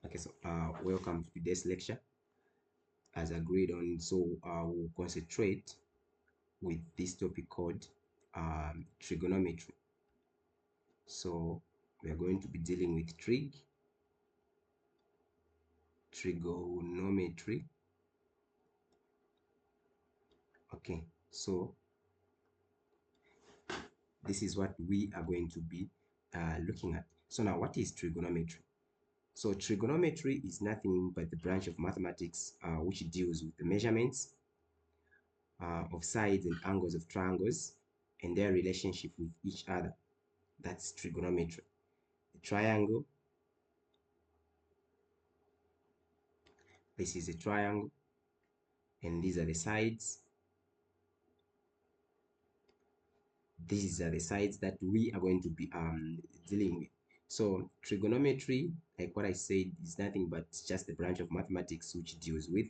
Okay, so welcome to today's lecture as agreed on. So we'll concentrate with this topic called trigonometry. So we are going to be dealing with trigonometry. Okay, so this is what we are going to be looking at. So now, what is trigonometry? So trigonometry is nothing but the branch of mathematics which deals with the measurements of sides and angles of triangles and their relationship with each other. That's trigonometry. The triangle, this is a triangle, and these are the sides. These are the sides that we are going to be dealing with. So trigonometry, like what I said, is nothing but just the branch of mathematics which deals with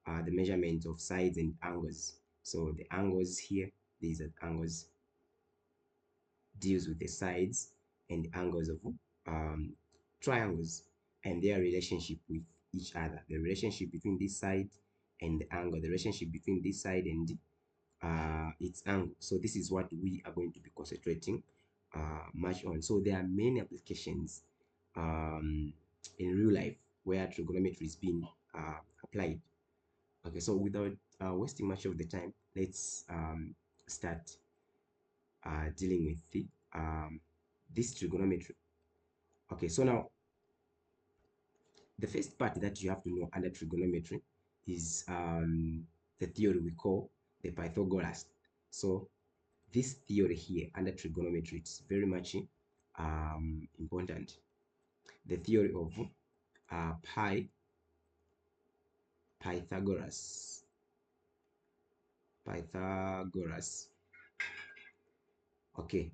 the measurement of sides and angles. So the angles here, these are angles, deals with the sides and angles of triangles and their relationship with each other. The relationship between this side and the angle, the relationship between this side and its angle. So this is what we are going to be concentrating much on. So there are many applications in real life where trigonometry is being applied. Okay, so without wasting much of the time, let's start dealing with this trigonometry. Okay, so now the first part that you have to know under trigonometry is the theory we call the Pythagoras. So this theory here under trigonometry, it's very much important. The theory of Pythagoras. Pythagoras. Okay,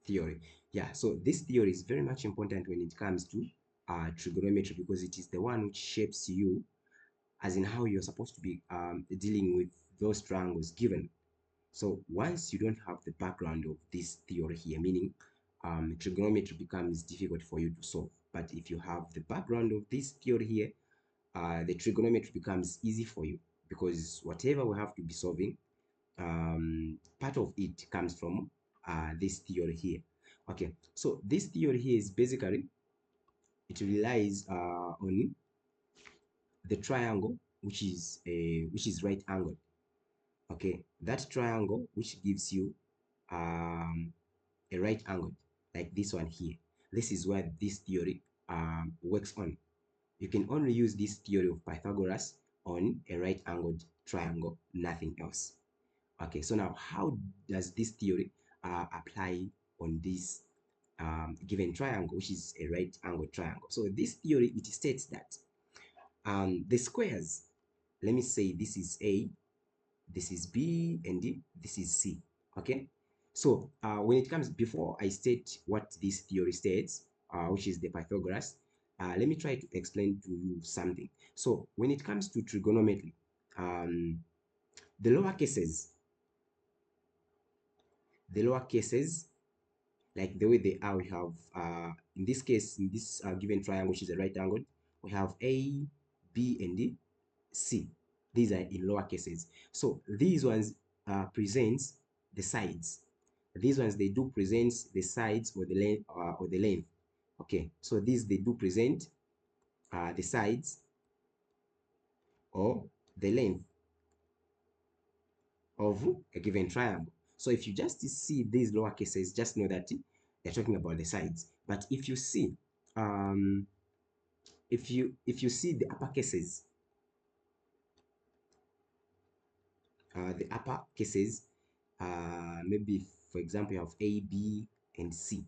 theory. Yeah, so this theory is very much important when it comes to trigonometry because it is the one which shapes you as in how you're supposed to be dealing with those triangles given. So once you don't have the background of this theory here, meaning trigonometry becomes difficult for you to solve. But if you have the background of this theory here, the trigonometry becomes easy for you because whatever we have to be solving, part of it comes from this theory here. Okay, so this theory here is basically, it relies on the triangle which is right angle. Okay, that triangle which gives you a right angle like this one here. This is where this theory works on. You can only use this theory of Pythagoras on a right angled triangle, nothing else. Okay, so now how does this theory apply on this given triangle, which is a right angled triangle? So this theory, it states that the squares, let me say this is A, this is B, and this is C. Okay, so when it comes, before I state what this theory states, which is the Pythagoras, let me try to explain to you something. So when it comes to trigonometry, the lower cases, like the way they are, we have in this case, in this given triangle, which is a right angle, we have A, B, and C. These are in lower cases. So these ones presents the sides. These ones, they do present the sides or the length Okay, so these, they do present the sides or the length of a given triangle. So if you just see these lower cases, just know that they're talking about the sides. But if you see if you see the upper cases, maybe for example you have A, B, and C.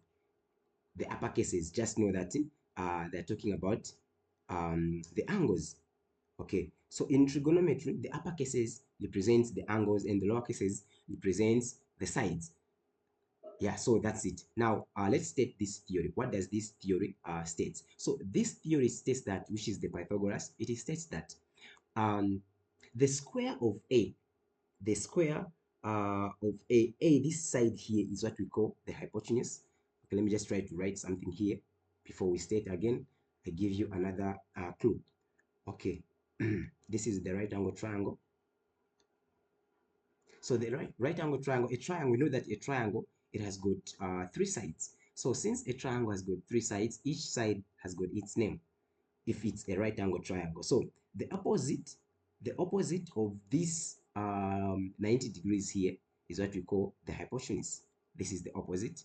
The upper cases, just know that they're talking about the angles. Okay, so in trigonometry, the upper cases represents the angles and the lower cases represents the sides. Yeah, so that's it. Now let's state this theory. What does this theory states? So this theory states that, which is the Pythagoras, it states that um, the square of A, the square of A, this side here is what we call the hypotenuse. Okay, let me just try to write something here before we state again. I give you another clue. Okay, this is the right angle triangle. So the right angle triangle, a triangle, we know that a triangle, it has got three sides. So since a triangle has got three sides, each side has got its name if it's a right angle triangle. So the opposite of this 90 degrees here is what we call the hypotenuse. This is the opposite.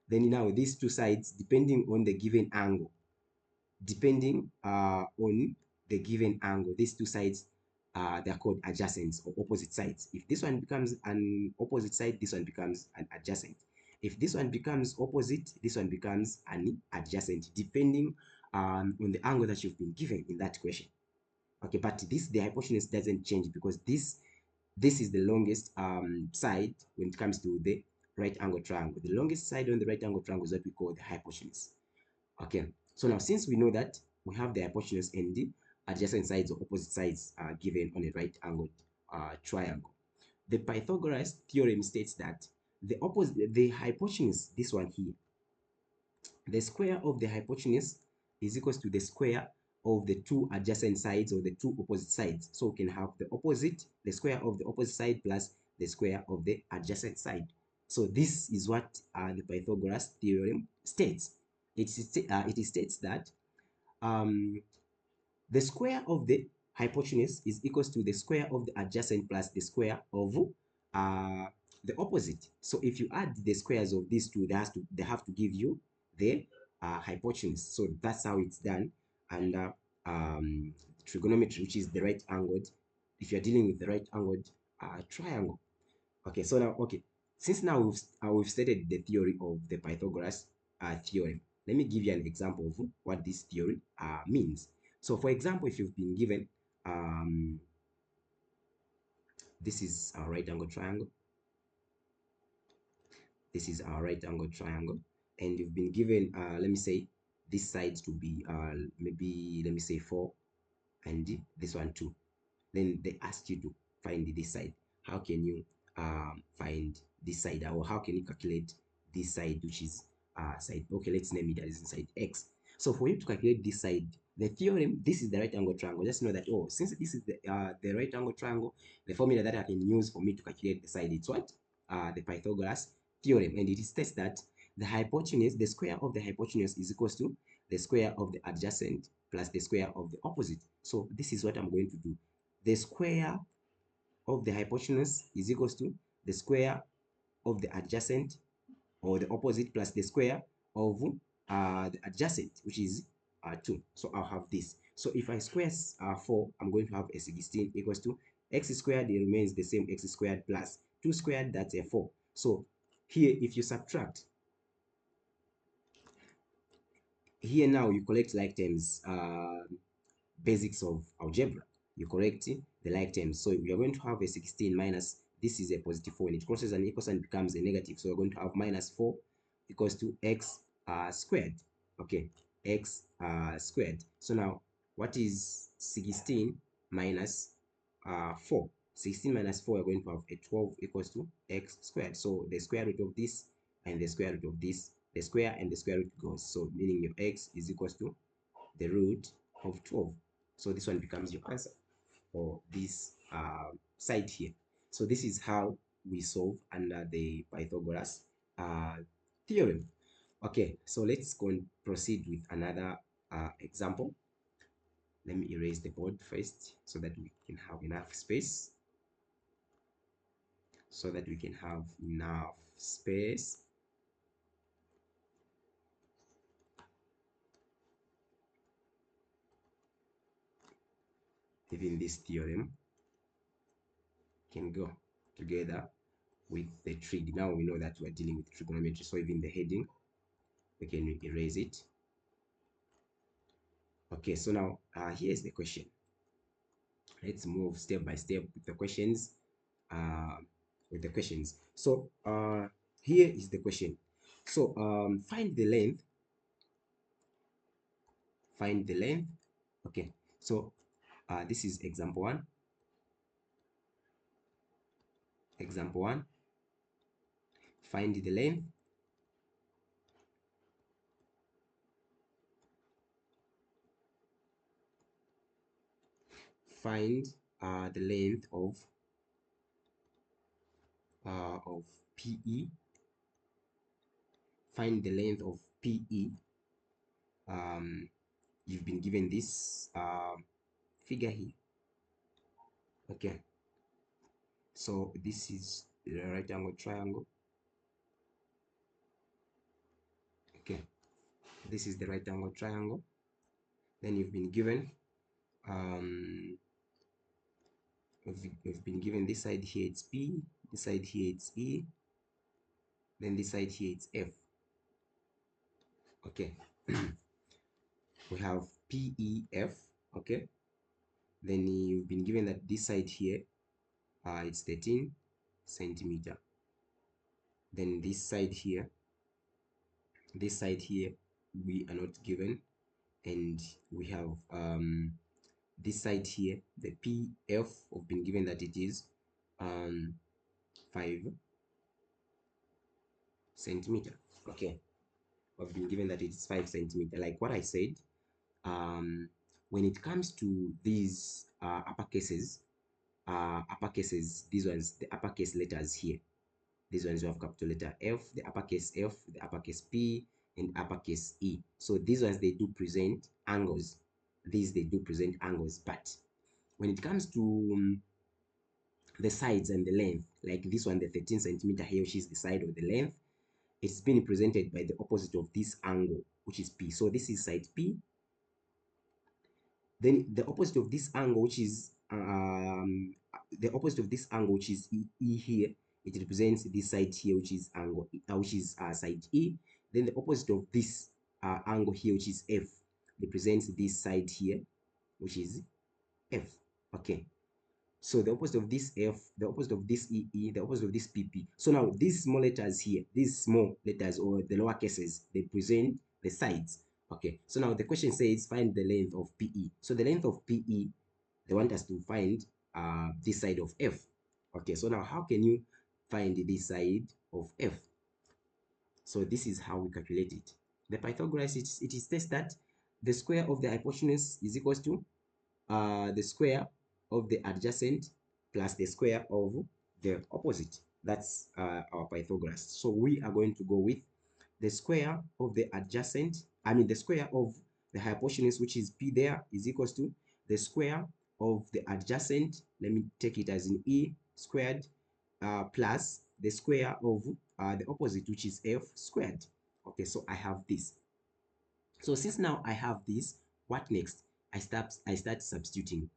Then now these two sides, depending on the given angle, these two sides, they're called adjacents or opposite sides. If this one becomes an opposite side, this one becomes an adjacent. If this one becomes opposite, this one becomes an adjacent, depending on the angle that you've been given in that question. Okay, but the hypotenuse doesn't change because this is the longest side when it comes to the right angle triangle. The longest side on the right angle triangle is what we call the hypotenuse. Okay, so now since we know that we have the hypotenuse and the adjacent sides or opposite sides are given on a right angled triangle, the Pythagoras theorem states that the hypotenuse, this one here, the square of the hypotenuse is equals to the square of the two adjacent sides or the two opposite sides. So we can have the square of the opposite side plus the square of the adjacent side. So this is what the Pythagoras theorem states. It states that um, the square of the hypotenuse is equals to the square of the adjacent plus the square of uh, the opposite. So if you add the squares of these two, they have to give you the hypotenuse. So that's how it's done under trigonometry, which is the right angled. If you're dealing with the right angled triangle. Okay, so now, okay, since now we've stated the theory of the Pythagoras theorem, let me give you an example of what this theory means. So, for example, if you've been given this is our right angle triangle, this is our right angle triangle, and you've been given, let me say, this side to be maybe let me say 4, and this one 2. Then they ask you to find this side. How can you find this side, or how can you calculate this side, which is side, okay, let's name it as side x. So for you to calculate this side, the theorem, this is the right angle triangle. Just know that, oh, since this is the right angle triangle, the formula that I can use for me to calculate the side, it's what? The Pythagoras theorem. And it states that the hypotenuse, the square of the hypotenuse is equals to the square of the adjacent plus the square of the opposite. So this is what I'm going to do. The square of the hypotenuse is equals to the square of the adjacent or the opposite plus the square of the adjacent, which is 2. So I'll have this. So if I square 4, I'm going to have a 16 equals to x squared, it remains the same, x squared plus 2 squared, that's a 4. So here, if you subtract, here now you collect like terms, basics of algebra. You correct the like terms. So we are going to have a 16 minus, this is a positive 4, and it crosses an equal sign, becomes a negative. So we're going to have minus 4 equals to x squared. Okay, x squared. So now, what is 16 minus 4? 16 minus 4, we're going to have a 12 equals to x squared. So the square root of this and the square root of this, the square and the square root goes. So meaning your x is equals to the root of 12. So this one becomes your answer for this side here. So this is how we solve under the Pythagoras uh, theorem. Okay, so let's go and proceed with another example. Let me erase the board first so that we can have enough space. So that we can have enough space. Even this theorem can go together with the trig. Now we know that we're dealing with trigonometry, so even the heading, we can erase it. Okay, so now here's the question. Let's move step by step with the questions. Uh, So here is the question. So find the length. Find the length. Okay. So this is example one. Example one. Find the length. find the length of PE. Find the length of PE. You've been given this figure here. Okay, so this is the right angle triangle. Okay, this is the right angle triangle. Then you've been given we've been given this side here it's P, this side here it's E, then this side here it's F. Okay, we have PEF. Okay, then you've been given that this side here it's 13 centimeter. Then this side here we are not given, and we have this side here, the PF, we've been given that it is 5 centimeter. Okay, we've been given that it is 5 centimeter. Like what I said, when it comes to these uppercases, these ones, the uppercase letters here, these ones you have capital letter F, the uppercase F, the uppercase P, and uppercase E. So these ones, they do present angles. These, they do present angles. But when it comes to the sides and the length, like this one, the 13 centimeter here, which is the side of the length, it's been presented by the opposite of this angle, which is P. So this is side P. Then the opposite of this angle, which is E here, it represents this side here, which is angle side E. Then the opposite of this angle here, which is F, represents this side here, which is F. Okay, so the opposite of this F, the opposite of this EE, the opposite of this PP. So now these small letters here, these small letters or the lower cases, they present the sides. Okay, so now the question says find the length of PE. So the length of PE, they want us to find this side of F. Okay, so now how can you find this side of F? So this is how we calculate it. The Pythagoras, it is states that the square of the hypotenuse is equals to the square of the adjacent plus the square of the opposite. That's our Pythagoras. So we are going to go with the square of the adjacent, the square of the hypotenuse, which is P there, is equals to the square of the adjacent, let me take it as in E squared, plus the square of the opposite, which is F squared. Okay, so I have this. So since now I have this, what next? I start substituting.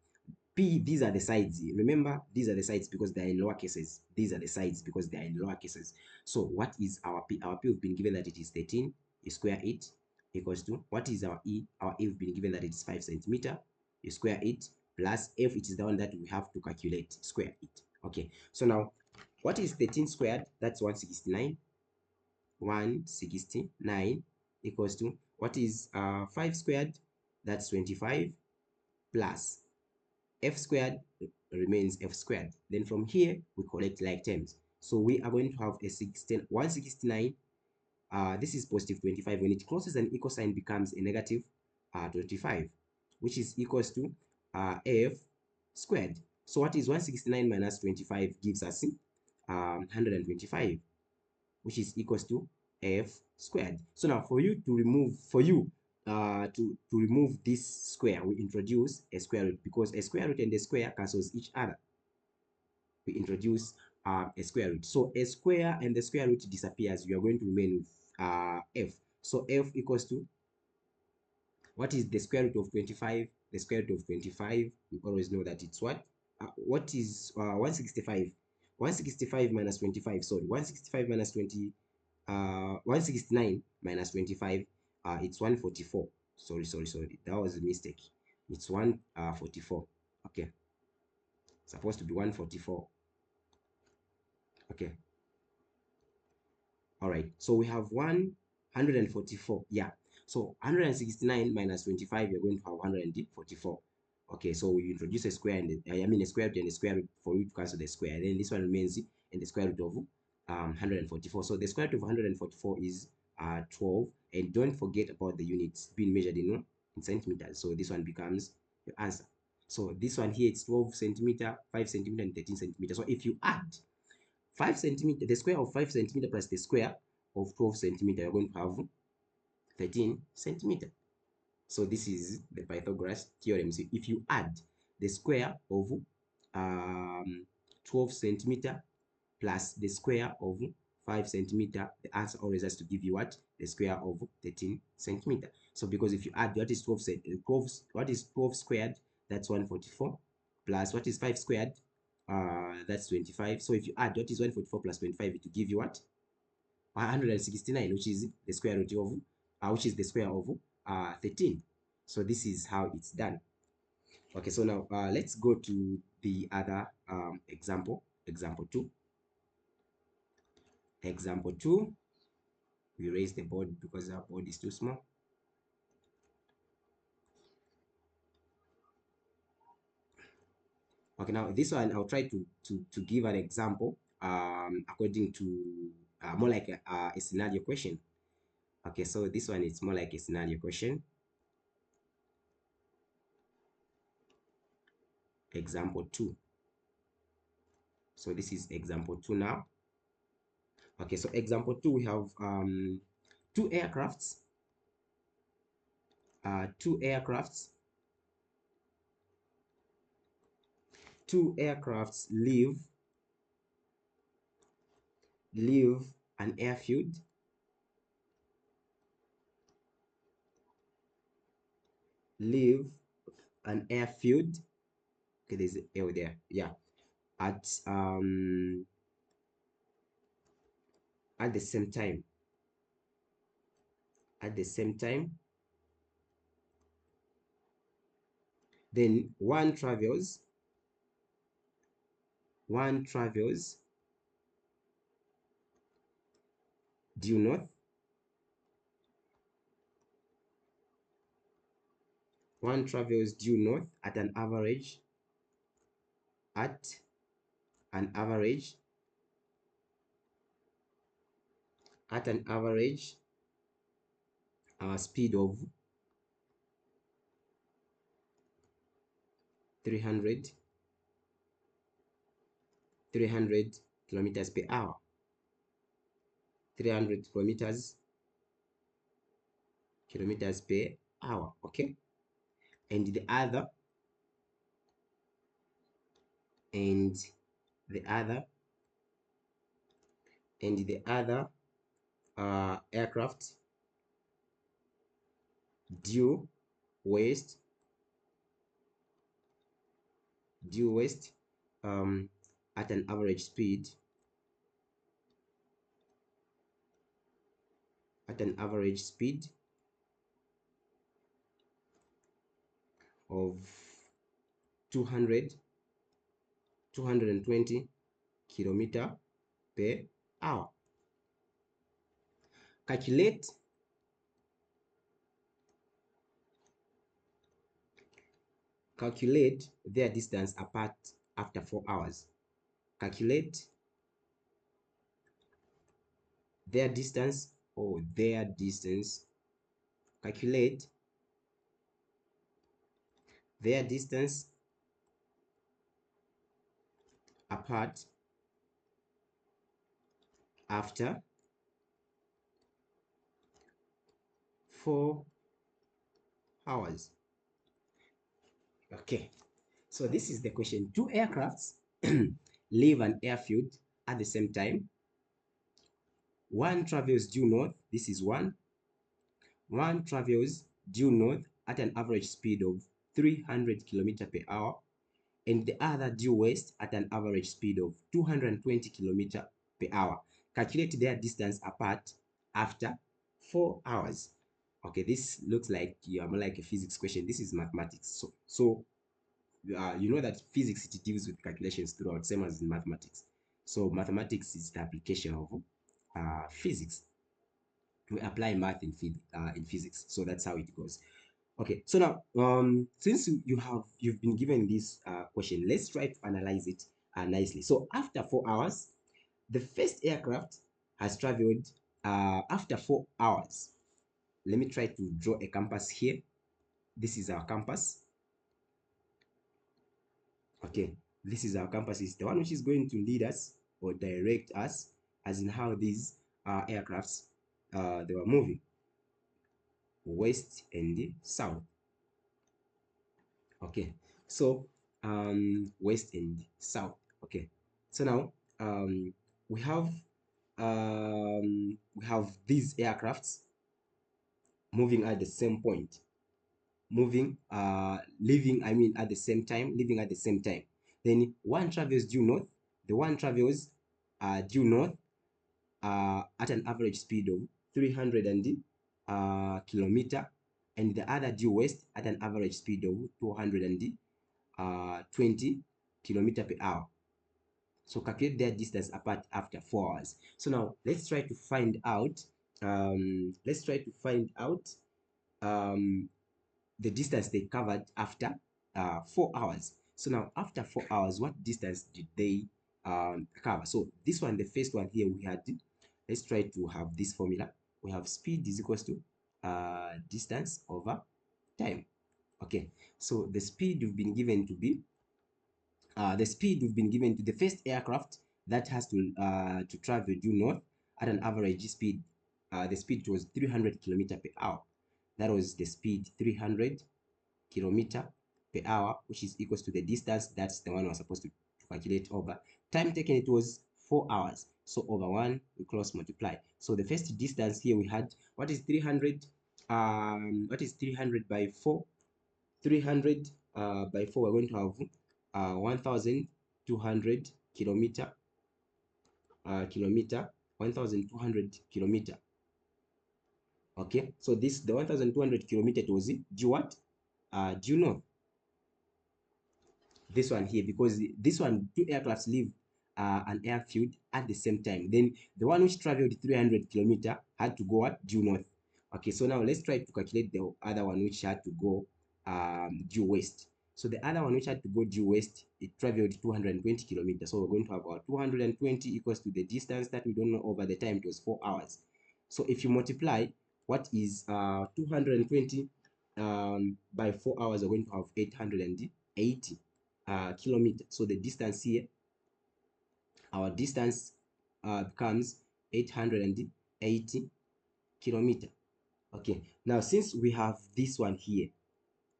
P, these are the sides. Remember, these are the sides because they are in lower cases. These are the sides because they are in lower cases. So what is our P? Our P, we've been given that it is 13. You square it equals to, what is our E? Our E, we've been given that it is 5 centimeter. You square it plus F, which is the one that we have to calculate. Square it. Okay. So now, what is 13 squared? That's 169. 169 equals to, what is 5 squared? That's 25 plus F squared remains F squared. Then from here, we collect like terms. So we are going to have a 169. This is positive 25. When it crosses an equal sign, becomes a negative 25, which is equals to F squared. So what is 169 minus 25 gives us 125, which is equals to F squared. So now for you to remove this square, we introduce a square root, because a square root and a square cancels each other. We introduce a square root. So a square and the square root disappears. You are going to remain with F. So F equals to, what is the square root of 25? The square root of 25, we always know that it's what is 165? 165 minus 25, sorry, 165 minus 20, 169 minus 25, it's 144. Sorry, that was a mistake. It's 144. Okay, supposed to be 144. Okay, all right, so we have 144. Yeah, so 169 minus 25, you're going to have 144. Okay, so we introduce a square and a square root and a square root for you to cancel the square. Then this one remains in the square root of 144. So the square root of 144 is 12. And don't forget about the units being measured in centimeters. So this one becomes your answer. So this one here, it's 12 centimeter, 5 centimeter, and 13 centimeter. So if you add 5 centimeter, the square of 5 centimeter plus the square of 12 centimeter, you're going to have 13 centimeter. So this is the Pythagoras theorem. So if you add the square of 12 centimeter plus the square of 5 centimeter, the answer always has to give you what? The square of 13 centimeter. So because if you add what is 12 squared, that's 144, plus what is 5 squared, that's 25. So if you add what is 144 plus 25, it will give you what? 169, which is the square root of which is the square of 13. So this is how it's done. Okay, so now let's go to the other example. Example 2. Example 2, we raise the board because our board is too small. Okay, now this one I'll try to give an example according to more like a scenario question. Okay, so this one is more like a scenario question. Example 2. So this is example 2 now. Okay, so example 2, we have two aircrafts. Two aircrafts. Two aircrafts leave an airfield. Leave an airfield. Okay, there's an L there. Yeah, at the same time. At the same time, then one travels due north. One travels due north at an average an average speed of 300 kilometers per hour. 300 kilometers per hour. Okay, and the other and the other aircraft due west um, at an average speed of 200 220 kilometer per hour. Calculate their distance apart after 4 hours. Calculate their distance calculate their distance apart after 4 hours. Okay, so this is the question. Two aircrafts leave an airfield at the same time. One travels due north. This is one. One travels due north at an average speed of 300 km per hour, and the other due west at an average speed of 220 km per hour. Calculate their distance apart after 4 hours. Okay, this looks like more like a physics question. This is mathematics. So you know that physics, it deals with calculations throughout, same as in mathematics. So mathematics is the application of physics. We apply math in physics. So that's how it goes. Okay, so now since you've been given this question, let's try to analyze it nicely. So after 4 hours, the first aircraft has traveled after 4 hours. Let me try to draw a compass here. This is our compass. Okay, this is our compass, is the one which is going to lead us or direct us, as in how these aircrafts they were moving, west and south. Okay, so west and south. Okay, so now we have these aircrafts moving at the same point, moving leaving, I mean, at the same time, leaving at the same time. Then one travels due north, the one travels due north at an average speed of 300 kilometer, and the other due west at an average speed of 220 kilometer per hour. So calculate their distance apart after 4 hours. So now let's try to find out um, the distance they covered after 4 hours. So now after 4 hours, what distance did they cover? So this one, the first one here, we had, let's try to have this formula. We have speed is equals to distance over time. Okay, so the speed you've been given to be the speed we've been given to the first aircraft that has to travel due north at an average speed. The speed was 300 kilometer per hour. That was the speed, 300 kilometer per hour, which is equals to the distance. That's the one we're supposed to calculate over time taken. It was 4 hours. So over 1, we cross multiply. So the first distance here we had, what is 300? What is 300 by 4? 300 by 4, we're going to have 1200 kilometer, 1200 kilometer. Okay, so this, the 1200 kilometer, it was due what? Due north. This one here, because this one, two aircrafts leave an airfield at the same time. Then the one which traveled 300 kilometer had to go what? Due north. Okay, so now let's try to calculate the other one which had to go due west. So the other one which had to go due west, it traveled 220 kilometers. So we're going to have our 220 equals to the distance that we don't know over the time. It was 4 hours. So if you multiply, what is 220 by 4 hours, we're going to have 880 kilometer. So the distance here, our distance becomes 880 kilometer. Okay, now since we have this one here,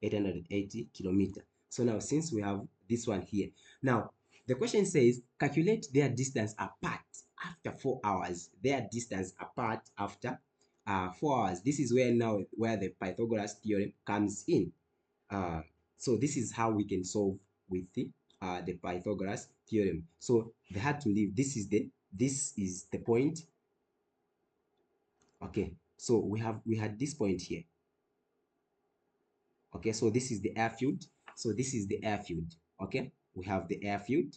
880 kilometer. So now since we have this one here, now the question says calculate their distance apart after 4 hours. Their distance apart after 4 hours. This is where now where the Pythagoras theorem comes in. Uh, so this is how we can solve with the Pythagoras theorem. So they had to leave. This is the point. Okay, so we had this point here. Okay, so this is the airfield. So this is the airfield. Okay, we have the airfield.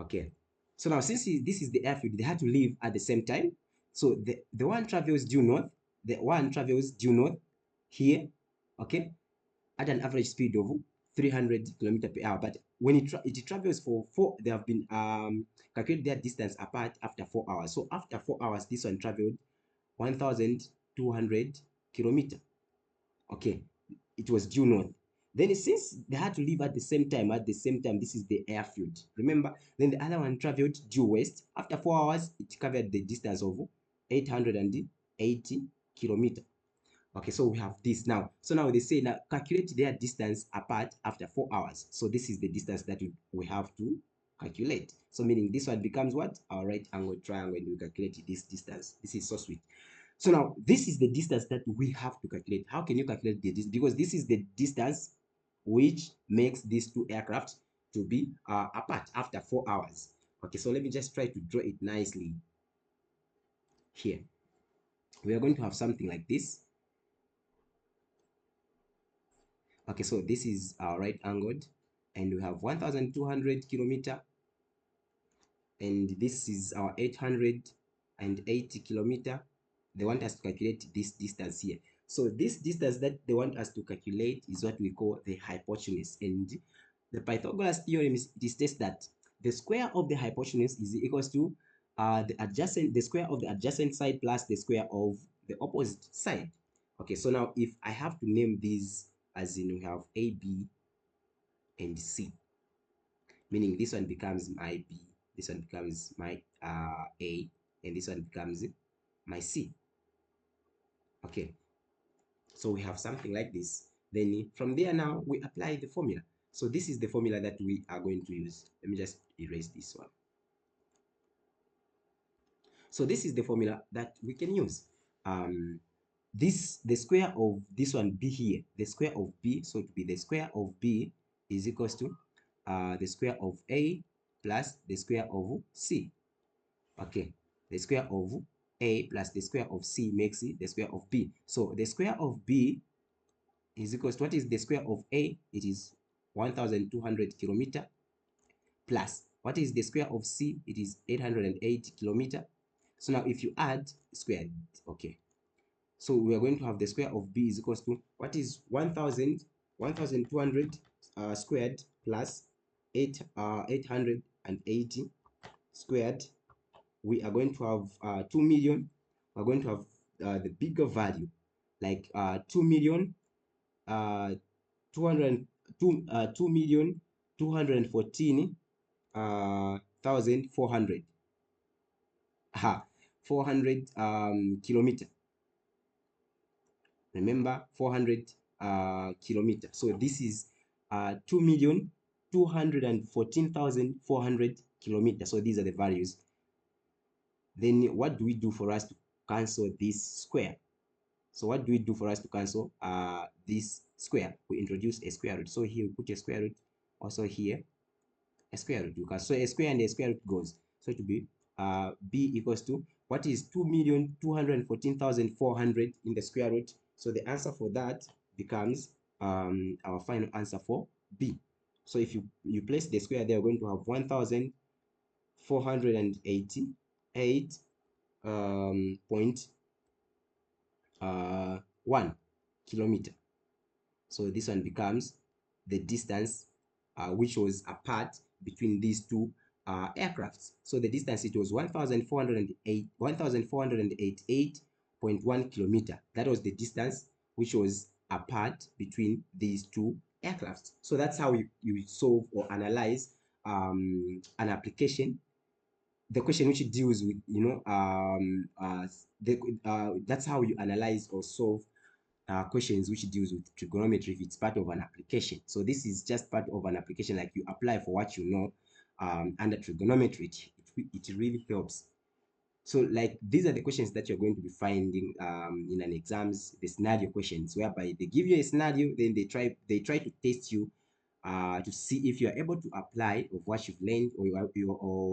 Okay, so now since this is the airfield, they had to leave at the same time. So the one travels due north. The one travels due north here. Okay, at an average speed of 300 kilometer per hour. But when it travels for 4, they have been calculate their distance apart after 4 hours. So after 4 hours, this one traveled 1200 kilometer. Okay, it was due north. Then since they had to leave at the same time, this is the airfield. Remember, then the other one traveled due west. After 4 hours, it covered the distance of 880 kilometer. Okay, so we have this now. So now they say now calculate their distance apart after 4 hours. So this is the distance that we have to calculate. So meaning this one becomes what? Our right angle triangle, and we calculate this distance. This is so sweet. So now this is the distance that we have to calculate. How can you calculate the distance? Because this is the distance which makes these two aircraft to be apart after 4 hours. Okay, so let me just try to draw it nicely here. We are going to have something like this. Okay, so this is our right angled, and we have 1200 kilometer, and this is our 880 kilometer. They want us to calculate this distance here. So this distance that they want us to calculate is what we call the hypotenuse, and the Pythagoras theorem states that the square of the hypotenuse is equals to the square of the adjacent side plus the square of the opposite side. Okay, so now if I have to name these, as in we have A, B, and C. meaning this one becomes my B, this one becomes my A, and this one becomes my C. Okay, so we have something like this. Then from there now we apply the formula. So this is the formula that we are going to use. Let me just erase this one. So this is the formula that we can use. The square of this one B here, the square of B, so it will be the square of B is equals to the square of A plus the square of C. Okay, the square of A plus the square of C makes it the square of B. So the square of B is equals to, what is the square of A? It is 1200 kilometer, plus what is the square of C? It is 880 kilometer. So now if you add squared, okay, so we are going to have the square of B is equals to, what is 1200 squared plus 880 squared. We are going to have 2 million. We're going to have the bigger value, like 2 million 200 2 million 214 thousand 400 400 kilometer. Remember, 400 kilometer. So this is 2,214,400 kilometers. So these are the values. Then what do we do for us to cancel this square? So what do we do for us to cancel this square? We introduce a square root. So here we put a square root. Also here a square root. You can, so a square and a square root goes. So it will be B equals to, what is 2,214,400 in the square root? So the answer for that becomes our final answer for B. So if you place the square there, we're going to have 1,488 .1 kilometer. So this one becomes the distance which was apart between these two aircrafts. So the distance, it was 1,488.1 kilometer. That was the distance which was apart between these two aircrafts. So that's how you solve or analyze an application, the question which deals with, that's how you analyze or solve questions which deals with trigonometry if it's part of an application. So this is just part of an application, like you apply for what you know under trigonometry. It really helps. So like these are the questions that you're going to be finding in an exams, the scenario questions, whereby they give you a scenario, then they try to test you to see if you are able to apply of what you've learned, or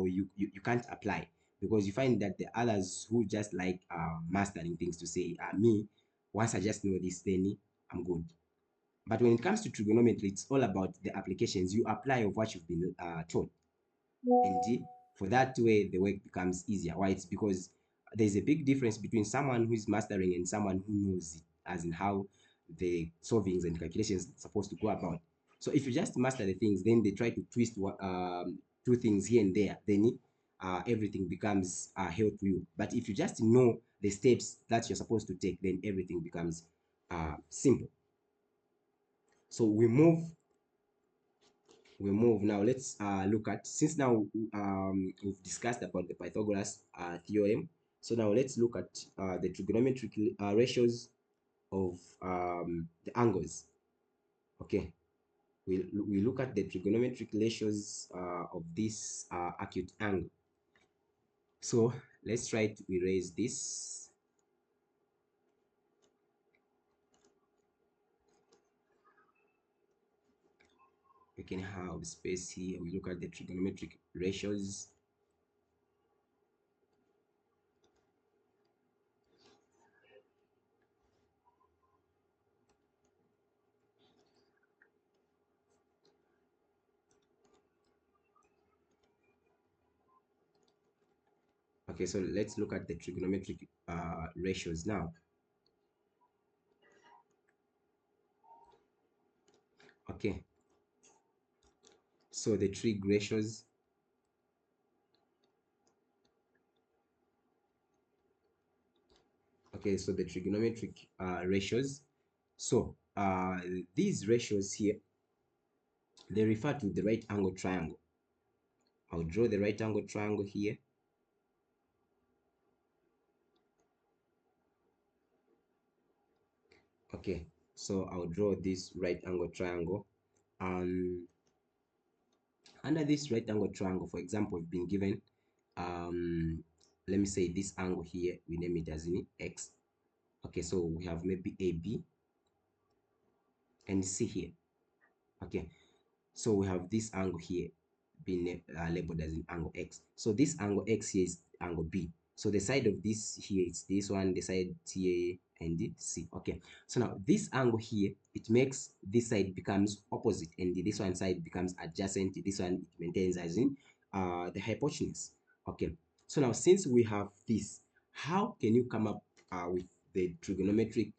you can't apply, because you find that the others who just like mastering things to say, me, once I just know this, then I'm good. But when it comes to trigonometry, it's all about the applications. You apply of what you've been taught, and for that way the work becomes easier. Why? It's because there's a big difference between someone who is mastering and someone who knows it, as in how the solvings and calculations are supposed to go about. So if you just master the things, then they try to twist two things here and there, then everything becomes held to you. But if you just know the steps that you're supposed to take, then everything becomes simple. So we move now. Let's look at, since now we've discussed about the Pythagoras theorem, so now let's look at the trigonometric ratios of the angles. Okay, we look at the trigonometric ratios of this acute angle. So let's try to erase this. We can have space here. We look at the trigonometric ratios. Okay, so let's look at the trigonometric ratios now. Okay, so the trig ratios. Okay, so the trigonometric ratios. So these ratios here, they refer to the right angle triangle. I'll draw the right angle triangle here. Okay, so I'll draw this right angle triangle. Um, Under this right angle triangle, for example, we've been given, let me say this angle here, we name it as in X. Okay, so we have maybe AB and C here. Okay, so we have this angle here being labeled as an angle X. So this angle X here is angle B. So the side of this here is this one, the side here and C. Okay, so now this angle here, it makes this side becomes opposite and this one side becomes adjacent. This one it maintains as in the hypotenuse. Okay, so now since we have this, how can you come up with the trigonometric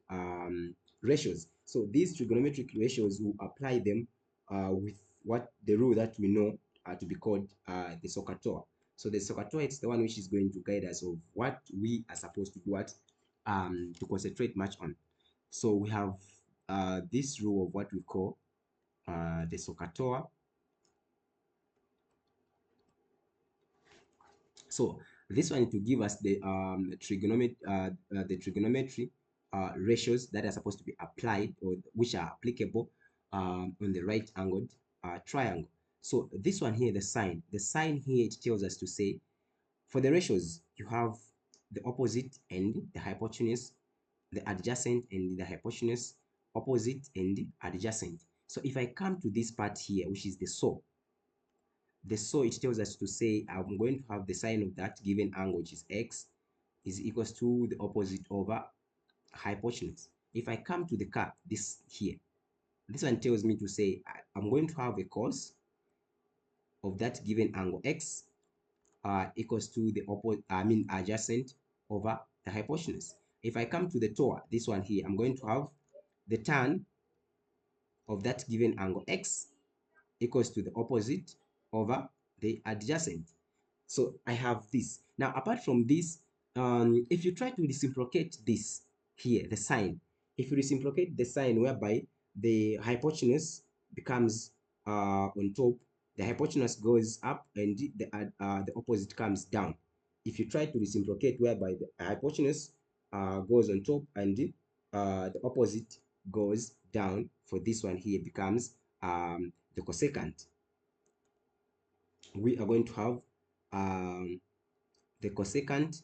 ratios? So these trigonometric ratios, will apply them with what the rule that we know to be called the SOHCAHTOA. So the SOHCAHTOA, it's the one which is going to guide us of what we are supposed to do, what to concentrate much on. So we have this rule of what we call the SOHCAHTOA. So this one to give us the trigonometry ratios that are supposed to be applied or which are applicable on the right angled triangle. So this one here, the sign here, it tells us to say for the ratios you have the opposite and the hypotenuse, the adjacent and the hypotenuse, opposite and adjacent. So if I come to this part here, which is the so it tells us to say I'm going to have the sine of that given angle, which is x, is equals to the opposite over hypotenuse. If I come to the curve, this here, this one tells me to say I'm going to have a cos of that given angle x equals to the adjacent over the hypotenuse. If I come to the TOA, this one here, I'm going to have the tan of that given angle x equals to the opposite over the adjacent. So I have this. Now, apart from this, if you try to reciprocate this here, the sign, if you reciprocate the sign whereby the hypotenuse becomes on top, the hypotenuse goes up and the opposite comes down. If you try to reciprocate whereby the hypotenuse goes on top and the opposite goes down, for this one here becomes the cosecant. We are going to have the cosecant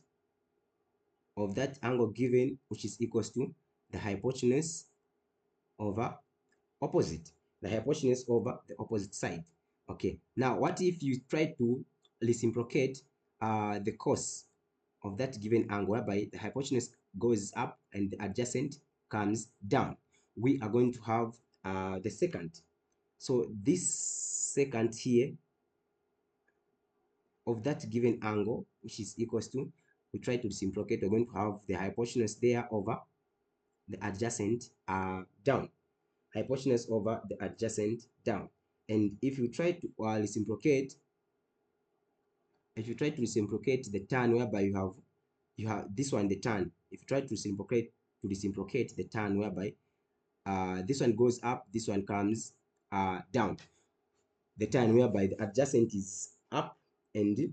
of that angle given, which is equals to the hypotenuse over opposite, the hypotenuse over the opposite side. Okay, now what if you try to reciprocate the cos of that given angle whereby the hypotenuse goes up and the adjacent comes down? We are going to have the secant. So this secant here of that given angle, which is equals to, we try to reciprocate, we're going to have the hypotenuse there over the adjacent down. Hypotenuse over the adjacent down. And if you try to reciprocate, the tan whereby you have this one, the tan. If you try to reciprocate the tan whereby this one goes up, this one comes down. The tan whereby the adjacent is up and the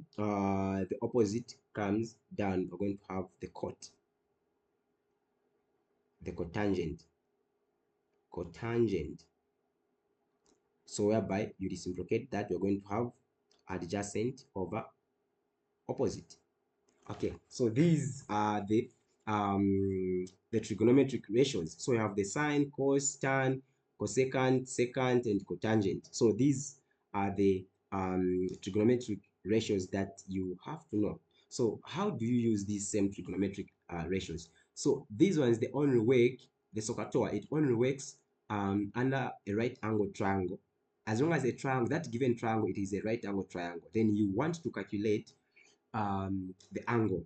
opposite comes down, we're going to have the cotangent. So whereby you reciprocate that, we're going to have adjacent over opposite. Okay, so these are the trigonometric ratios. So you have the sine, cos, tan, cosecant, secant, and cotangent. So these are the trigonometric ratios that you have to know. So how do you use these same trigonometric ratios? So these ones, they only work, the SOHCAHTOA, it only works under a right angle triangle. As long as a triangle, that given triangle, it is a right angle triangle, then you want to calculate the angle.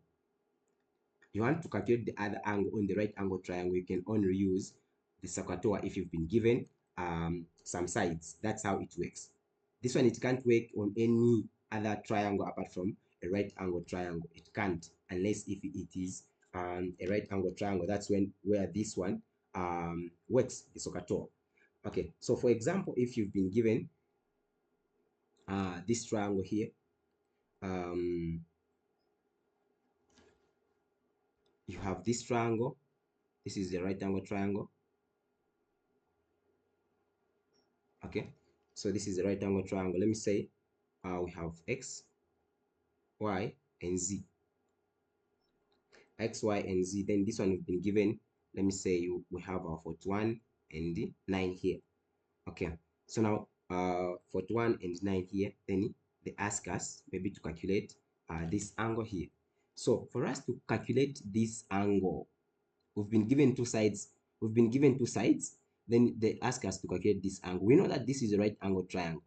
You want to calculate the other angle on the right angle triangle, you can only use the SOHCAHTOA if you've been given some sides. That's how it works. This one, it can't work on any other triangle apart from a right angle triangle. It can't, unless if it is a right angle triangle. That's where this one works, the SOHCAHTOA. Okay, so for example, if you've been given this triangle here, um, you have this triangle. This is the right angle triangle. Okay, so this is the right angle triangle. Let me say we have x, y, and z. X, y, and z. Then this one we've been given. Let me say we have our 41 and 9 here. Okay, so now 41 and 9 here. Then they ask us maybe to calculate this angle here. So for us to calculate this angle, we've been given two sides. We've been given two sides. Then they ask us to calculate this angle. We know that this is a right angle triangle.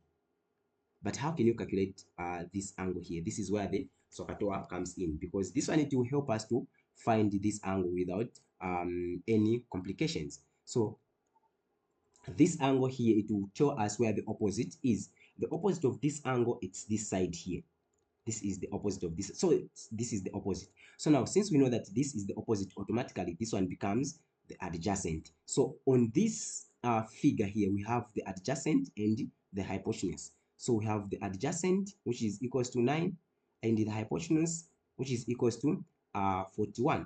But how can you calculate this angle here? This is where the SOHCAHTOA comes in, because this one, it will help us to find this angle without any complications. So this angle here, it will tell us where the opposite is. The opposite of this angle, it's this side here. This is the opposite of this. So this is the opposite. So now, since we know that this is the opposite, automatically this one becomes the adjacent. So on this figure here, we have the adjacent and the hypotenuse. So we have the adjacent, which is equals to 9, and the hypotenuse, which is equals to 41.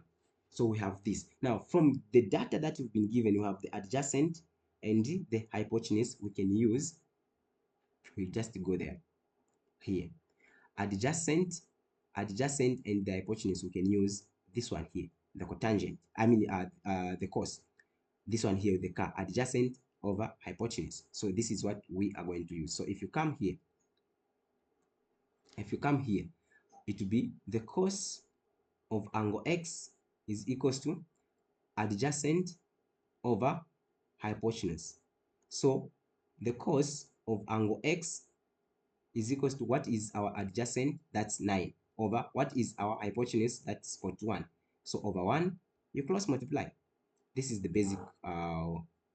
So we have this. Now, from the data that we've been given, we have the adjacent and the hypotenuse. We can use, we just go there, here. Adjacent, and the hypotenuse, we can use this one here, the cotangent, the cos. This one here, the adjacent over hypotenuse. So this is what we are going to use. So if you come here, it will be the cos of angle x is equals to adjacent over hypotenuse. So the cos of angle x is equals to, what is our adjacent? That's 9, over what is our hypotenuse? That's 41. So over 1, you cross multiply. This is the basic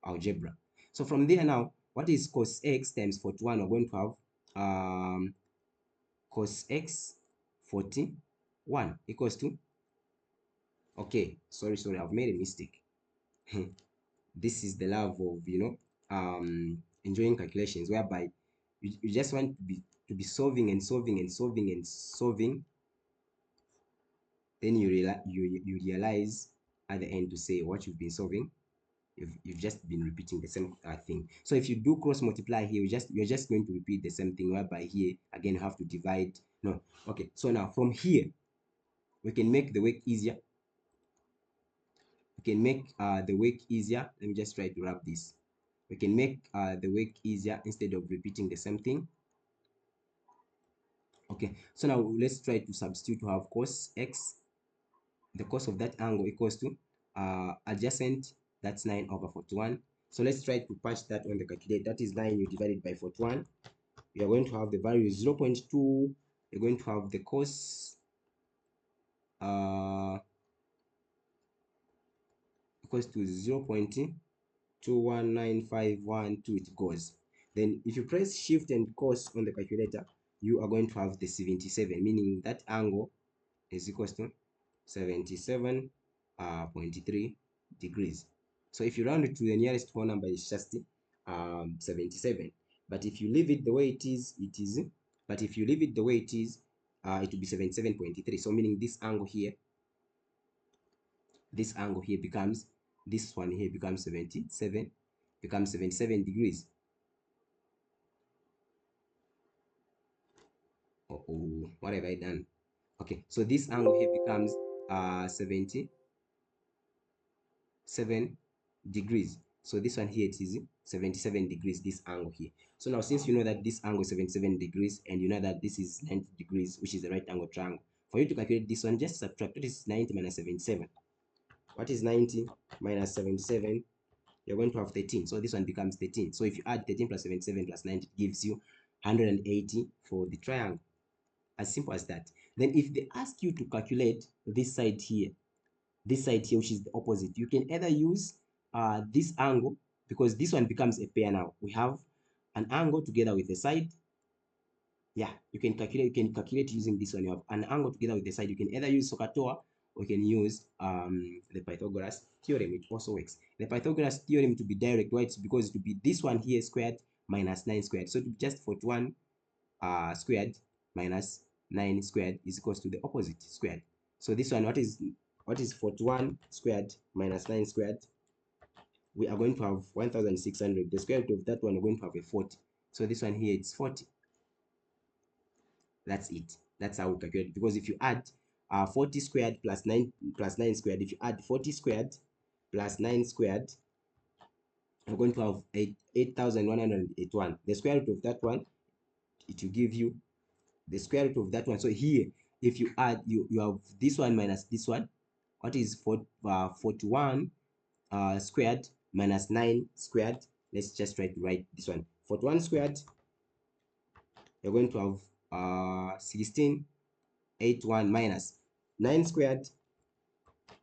algebra. So from there now, what is cos x times 41? We're going to have cos x 41 equals to, okay, sorry, I've made a mistake. This is the love of, enjoying calculations, whereby you just want to be solving and solving and solving and solving. Then you realize at the end to say what you've been solving, you've just been repeating the same thing. So if you do cross multiply here, you're just going to repeat the same thing, whereby here again you have to divide. No, okay. So now from here, we can make the work easier. We can make the work easier. Let me just try to wrap this. We can make the work easier instead of repeating the same thing. Okay, so now let's try to substitute to have cos x. The cos of that angle equals to adjacent, that's 9 over 41. So let's try to patch that on the calculator. That is 9 you divided by 41. You are going to have the value 0.2. You're going to have the cos equals to 0.219512. It goes. Then if you press shift and cos on the calculator, you are going to have the 77, meaning that angle is equals to 77.3 degrees. So if you round it to the nearest whole number, it's just 77. But if you leave it the way it is, it is. But if you leave it the way it is, it will be 77.3. So meaning this angle here becomes, this one here becomes 77 degrees. Oh, what have I done? Okay, so this angle here becomes 77 degrees. So this one here, it is 77 degrees, this angle here. So now, since you know that this angle is 77 degrees, and you know that this is 90 degrees, which is the right angle triangle, for you to calculate this one, just subtract. What is 90 minus 77? What is 90 minus 77? You're going to have 13. So this one becomes 13. So if you add 13 plus 77 plus 90, it gives you 180 for the triangle. As simple as that. Then if they ask you to calculate this side here, which is the opposite, you can either use this angle, because this one becomes a pair now. We have an angle together with the side. Yeah, you can calculate using this one. You have an angle together with the side. You can either use SOHCAHTOA, or you can use the Pythagoras theorem. It also works. The Pythagoras theorem, to be direct, why? It's because it will be this one here squared minus 9 squared. So it will be just 41 squared minus 9 squared is equals to the opposite squared. So this one, what is 41 squared minus 9 squared? We are going to have 1600. The square root of that one, we're going to have a 40. So this one here, it's 40. That's it. That's how we calculate it. Because if you add 40 squared plus 9 squared, if you add 40 squared plus 9 squared, we're going to have 8181. The square root of that one, it will give you the square root of that one. So here, if you add, you have this one minus this one. What is 41 squared minus 9 squared? Let's just try to write this one. 41 squared, you're going to have 1681 minus 9 squared,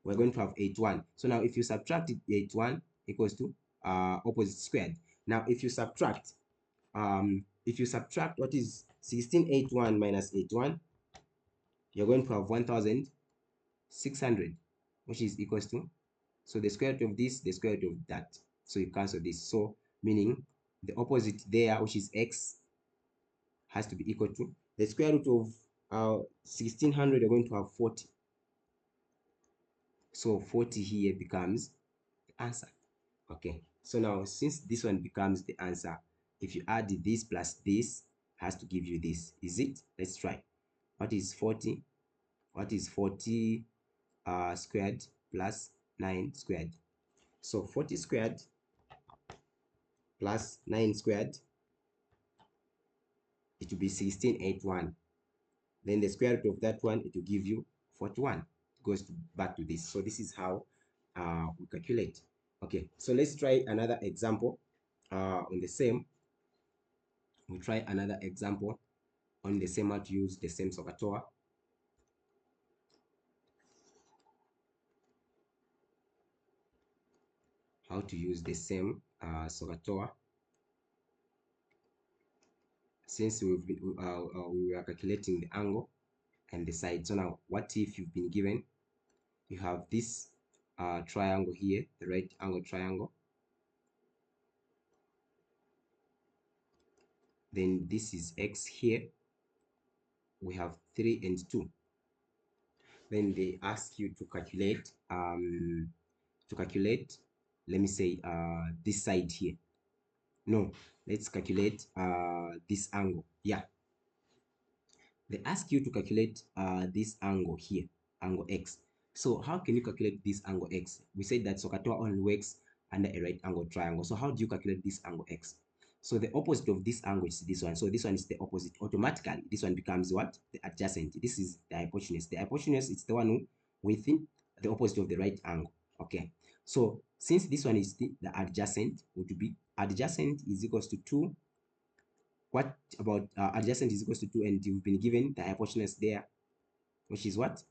we're going to have 81. So now if you subtract it, 81 equals to opposite squared. Now if you subtract what is 1681 minus 81, you're going to have 1600, which is equals to, so the square root of this, the square root of that. So you cancel this. So meaning the opposite there, which is x, has to be equal to the square root of 1600. You're going to have 40. So 40 here becomes the answer. Okay, so now since this one becomes the answer, if you add this plus this, has to give you this. Is it? Let's try. What is 40? What is 40 squared plus 9 squared? So 40 squared plus 9 squared, it will be 1681. Then the square root of that one, it will give you 41. It goes back to this. So this is how we calculate. Okay, so let's try another example on the same. We'll try another example on the same, how to use the same SOHCAHTOA. How to use the same SOHCAHTOA. Since we were calculating the angle and the side. So now, what if you've been given, you have this triangle here, the right angle triangle. Then this is x here. We have 3 and 2. Then they ask you to calculate, let me say, this side here. No, let's calculate this angle. Yeah, they ask you to calculate this angle here, angle x. So how can you calculate this angle x? We said that SOHCAHTOA only works under a right angle triangle. So how do you calculate this angle x? So the opposite of this angle is this one. So this one is the opposite. Automatically, this one becomes what? The adjacent. This is the hypotenuse. The hypotenuse is the one within the opposite of the right angle. Okay. So since this one is the adjacent, would be adjacent is equals to 2. What about adjacent is equals to 2, and you've been given the hypotenuse there, which is what?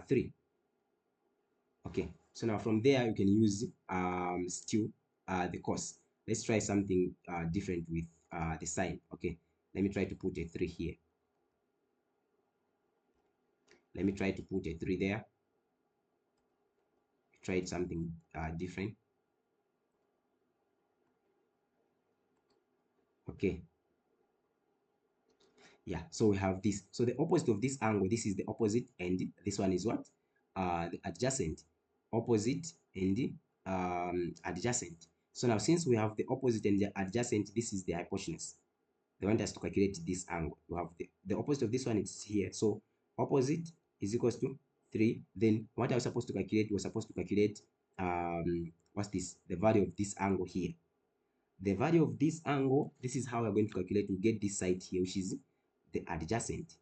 3. Okay, so now from there you can use still the cos. Let's try something different with the sine. Okay, let me try to put a 3 here. Let me try to put a 3 there. Try something different. Okay, yeah, so we have this. So the opposite of this angle, this is the opposite, and this one is what? The adjacent. Opposite and adjacent. So now since we have the opposite and the adjacent, this is the hypotenuse. They want us to calculate this angle. You have the opposite of this one, it's here. So opposite is equals to 3. Then what I was supposed to calculate, was supposed to calculate what's this? The value of this angle here. The value of this angle, this is how we're going to calculate to get this side here, which is the adjacent.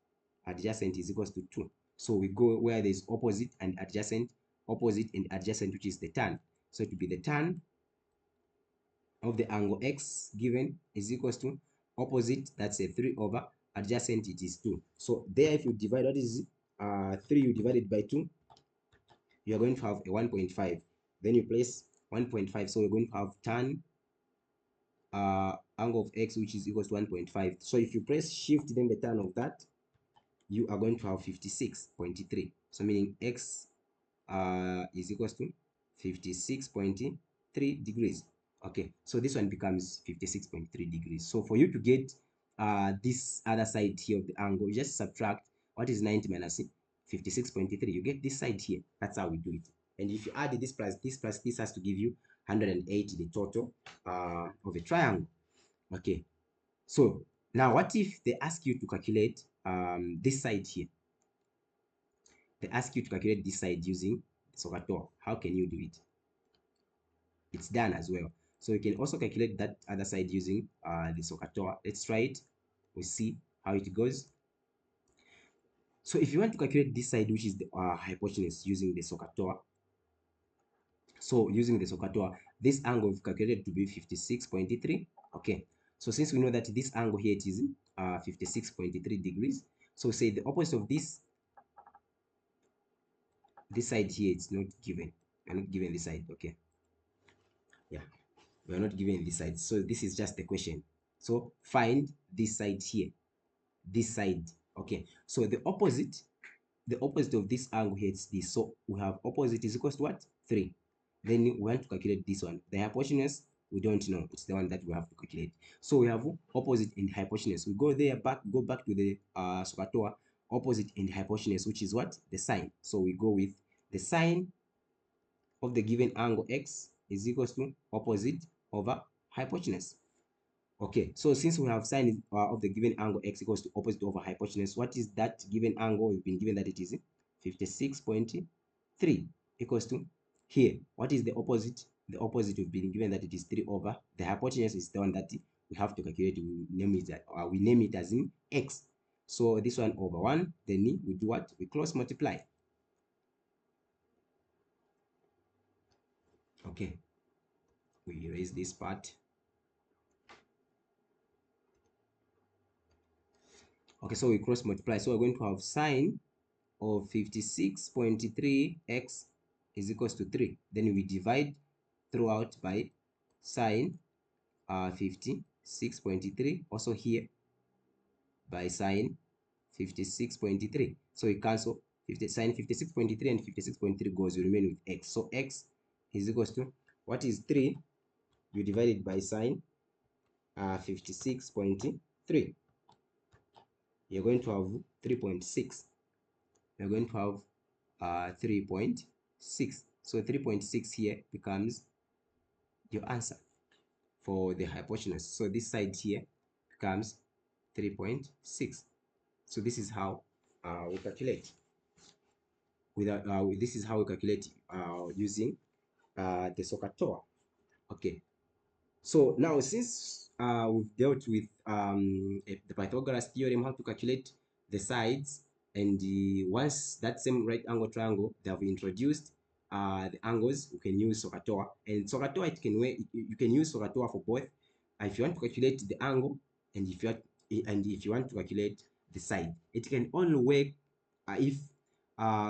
Adjacent is equals to 2. So we go where there's opposite and adjacent, which is the tan. So it will be the tan of the angle x given is equals to opposite, that's a 3 over adjacent, it is 2. So there, if you divide, what is 3, you divide it by 2, you're going to have a 1.5. Then you place 1.5, so we're going to have tan angle of x, which is equals to 1.5. So if you press shift, then the tan of that, you are going to have 56.3. So meaning x is equals to 56.3 degrees. Okay, so this one becomes 56.3 degrees. So for you to get this other side here of the angle, you just subtract What is 90 minus 56.3? You get this side here. That's how we do it. And if you add this plus this has to give you 180, the total of a triangle. Okay. So now what if they ask you to calculate this side here? They ask you to calculate this side using SOHCAHTOA. How can you do it? It's done as well. So you can also calculate that other side using the SOHCAHTOA. Let's try it. We'll see how it goes. So if you want to calculate this side, which is the hypotenuse, using the SOHCAHTOA, so using the SOHCAHTOA, this angle is calculated to be 56.3. Okay. So since we know that this angle here it is 56.3 degrees, so say the opposite of this side here, it's not given. We're not given this side. Okay. Yeah, we are not given this side. So this is just the question. So find this side here. This side. Okay. So the opposite of this angle here is this. So we have opposite is equals to what? 3. Then we want to calculate this one. The hypotenuse, we don't know. It's the one that we have to calculate. So we have opposite and hypotenuse. We go back to the SOHCAHTOA, opposite and hypotenuse, which is what? The sine. So we go with the sine of the given angle x is equals to opposite over hypotenuse. Okay, so since we have sine of the given angle x equals to opposite over hypotenuse, what is that given angle? We've been given that it is 56.3 equals to here. What is the opposite? The opposite, we've been given that it is 3 over. The hypotenuse is the one that we have to calculate. We name it as in x. So this one over 1, then we do what? We cross multiply. Okay, we erase this part. Okay, so we cross multiply. So we're going to have sine of 56.3x is equals to 3. Then we divide throughout by sine 56.3. Also here by sine 56.3. So we cancel sine 56.3 and 56.3 goes, you remain with x. So x is equals to, what is 3? You divide it by sine 56.3. You're going to have 3.6. You're going to have 3.6. So 3.6 here becomes your answer for the hypotenuse. So this side here becomes 3.6. So this is how we calculate. This is how we calculate using the SOHCAHTOA. Okay. So now, since we've dealt with the Pythagoras theorem, how to calculate the sides, and once that same right angle triangle, they have introduced the angles, we can use SOHCAHTOA. And SOHCAHTOA, you can use SOHCAHTOA for both. If you want to calculate the angle, and if you want to calculate the side, it can only work if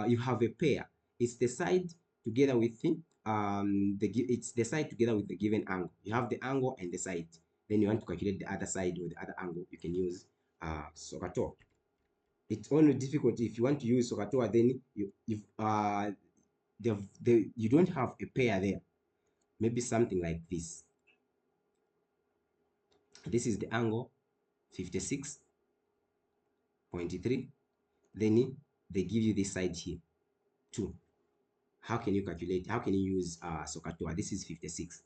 you have a pair. It's the side together with it's the side together with the given angle. You have the angle and the side. Then you want to calculate the other side or the other angle. You can use SOHCAHTOA. It's only difficult if you want to use SOHCAHTOA. Then you don't have a pair there. Maybe something like this. This is the angle 56.3. Then they give you this side here 2. How can you calculate? How can you use SOHCAHTOA? This is 56.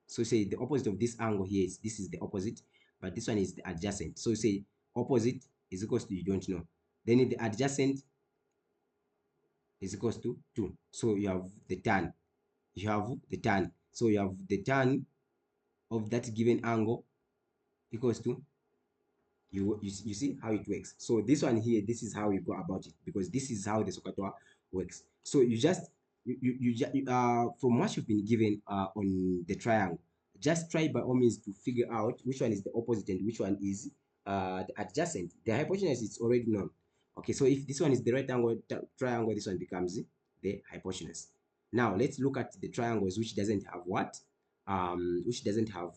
So say the opposite of this angle here is, this is the opposite, but this one is the adjacent. So say opposite is equals to, you don't know. Then the adjacent is equals to 2. So you have the tan. You have the tan. So you have the tan of that given angle equals to, you see how it works. So this one here, this is how you go about it, because this is how the SOHCAHTOA works. So you just from what you've been given on the triangle, just try by all means to figure out which one is the opposite and which one is the adjacent. The hypotenuse is already known. Okay, so if this one is the right angle triangle, this one becomes the hypotenuse. Now let's look at the triangles which doesn't have what, which doesn't have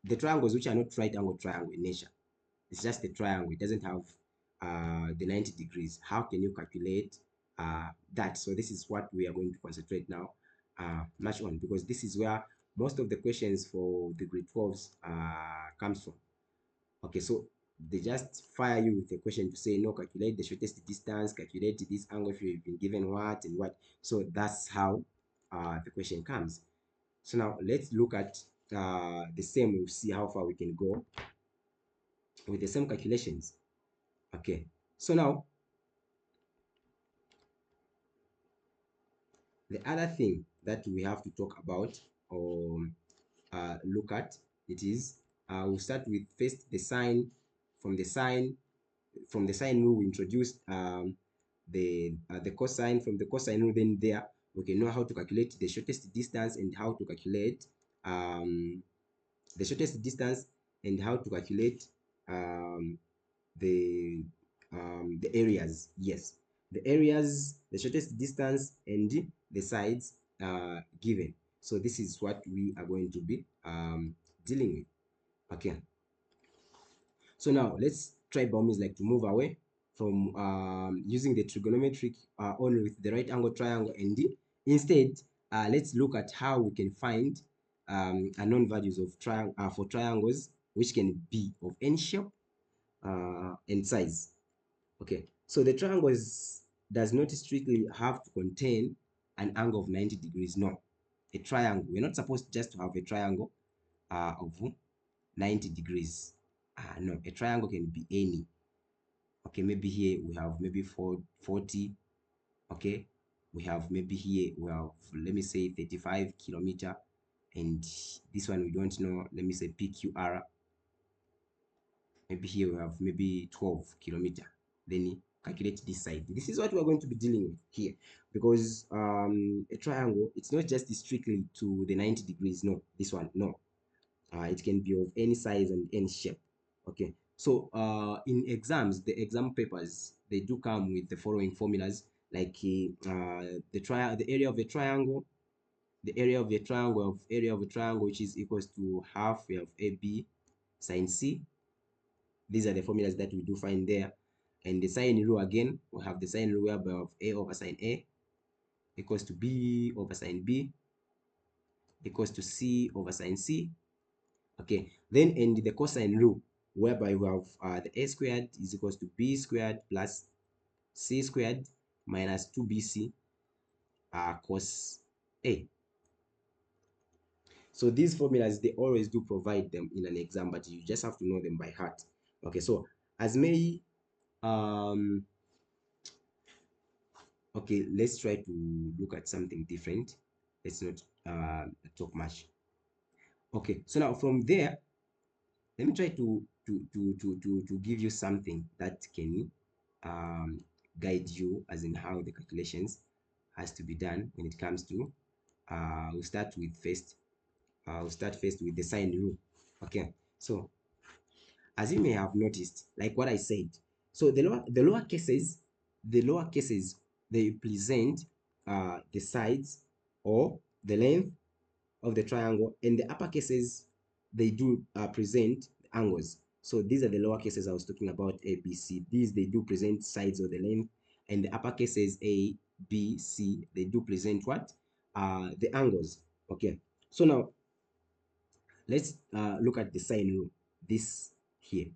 the triangles which are not right angle triangle in nature. It's just a triangle. It doesn't have the 90 degrees. How can you calculate that? So this is what we are going to concentrate now much on, because this is where most of the questions for the grade 12s comes from. Okay, so they just fire you with a question to say, no, calculate the shortest distance, calculate this angle if you've been given what and what. So that's how the question comes. So now let's look at the same. We'll see how far we can go with the same calculations. Okay, so now the other thing that we have to talk about or look at, it is we'll start with first the sine. From the sine, rule, we introduced the cosine. From the cosine rule, then there we can know how to calculate the shortest distance and how to calculate um, the shortest distance and how to calculate um, the areas. Yes, the areas, the shortest distance, and the sides given. So this is what we are going to be dealing with. Okay, so now let's try by all means like to move away from using the trigonometric only with the right angle triangle, and instead let's look at how we can find unknown values of for triangles, which can be of any shape and size. Okay, so the triangle does not strictly have to contain an angle of 90 degrees. No, a triangle, we're not supposed just to have a triangle of 90 degrees. No, a triangle can be any. Okay, maybe here we have maybe 40. Okay, we have maybe here we have, let me say, 35 km, and this one we don't know, let me say PQR. Maybe here we have maybe 12 km. Then calculate this side. This is what we're going to be dealing with here, because a triangle, it's not just strictly to the 90 degrees. No, this one, no. It can be of any size and any shape. Okay, so in exams, the exam papers, they do come with the following formulas, like the area of a triangle, which is equals to half, we have AB sine C. These are the formulas that we do find there. And the sine rule, again, we have the sine rule whereby of A over sine A equals to B over sine B equals to C over sine C. Okay, then in the cosine rule, whereby we have the A squared is equals to B squared plus C squared minus 2BC cos A. So these formulas, they always do provide them in an exam, but you just have to know them by heart. Okay, so as may okay, let's try to look at something different. Let's not talk much. Okay, so now from there, let me try to give you something that can um, guide you as in how the calculations has to be done when it comes to we'll start first with the sine rule. Okay, so as you may have noticed, like what I said, so the lower cases, they present the sides or the length of the triangle, and the upper cases, they do present angles. So these are the lower cases I was talking about, A, B, C. These, they do present sides or the length, and the upper cases, A, B, C, they do present what? The angles. Okay, so now let's look at the sine rule, this here.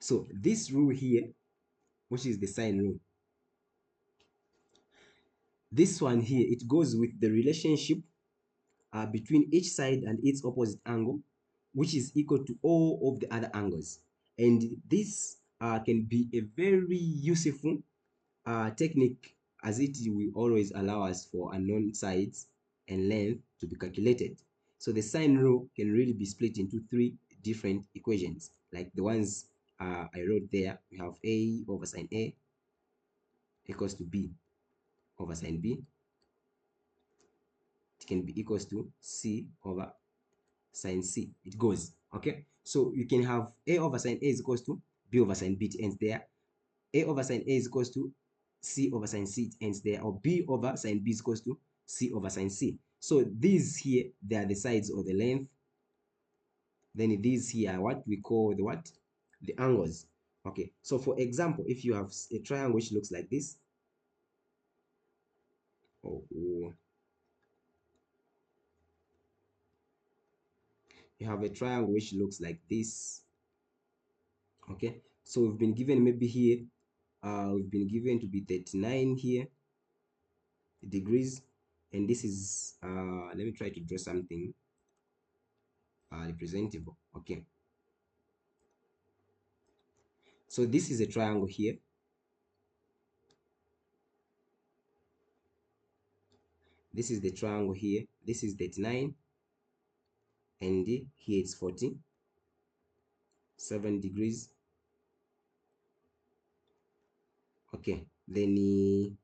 So this rule here, which is the sine rule, this one here, it goes with the relationship between each side and its opposite angle, which is equal to all of the other angles. And this can be a very useful technique, as it will always allow us for unknown sides and length to be calculated. So the sine rule can really be split into three different equations, like the ones I wrote there. We have A over sine A equals to B over sine B. It can be equals to C over sine C. It goes. Okay, so you can have A over sine A is equals to B over sine B. It ends there. A over sine A is equals to C over sine C. It ends there. Or B over sine B is equals to C over sine C. So these here, they are the sides or the length. Then these here are what we call the what? The angles. Okay, so for example, if you have a triangle which looks like this, oh, you have a triangle which looks like this. Okay, so we've been given maybe here, we've been given to be 39 here degrees, and this is let me try to draw something representable. Okay, so this is a triangle here. This is the triangle here. This is 39, and here it's 47 degrees. Okay, then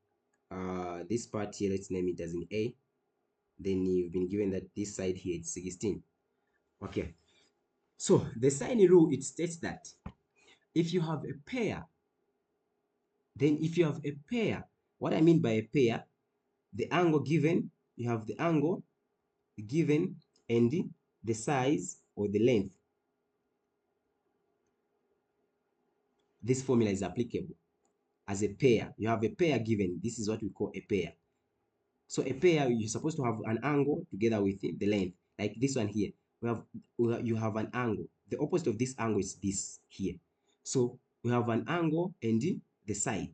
this part here, let's name it as in A. Then you've been given that this side here it's 16. Okay, so the sine rule, it states that if you have a pair, then if you have a pair, what I mean by a pair, the angle given, you have the angle given and the size or the length. This formula is applicable as a pair. You have a pair given. This is what we call a pair. So a pair, you're supposed to have an angle together with the length. Like this one here, you have an angle. The opposite of this angle is this here. So we have an angle and the side.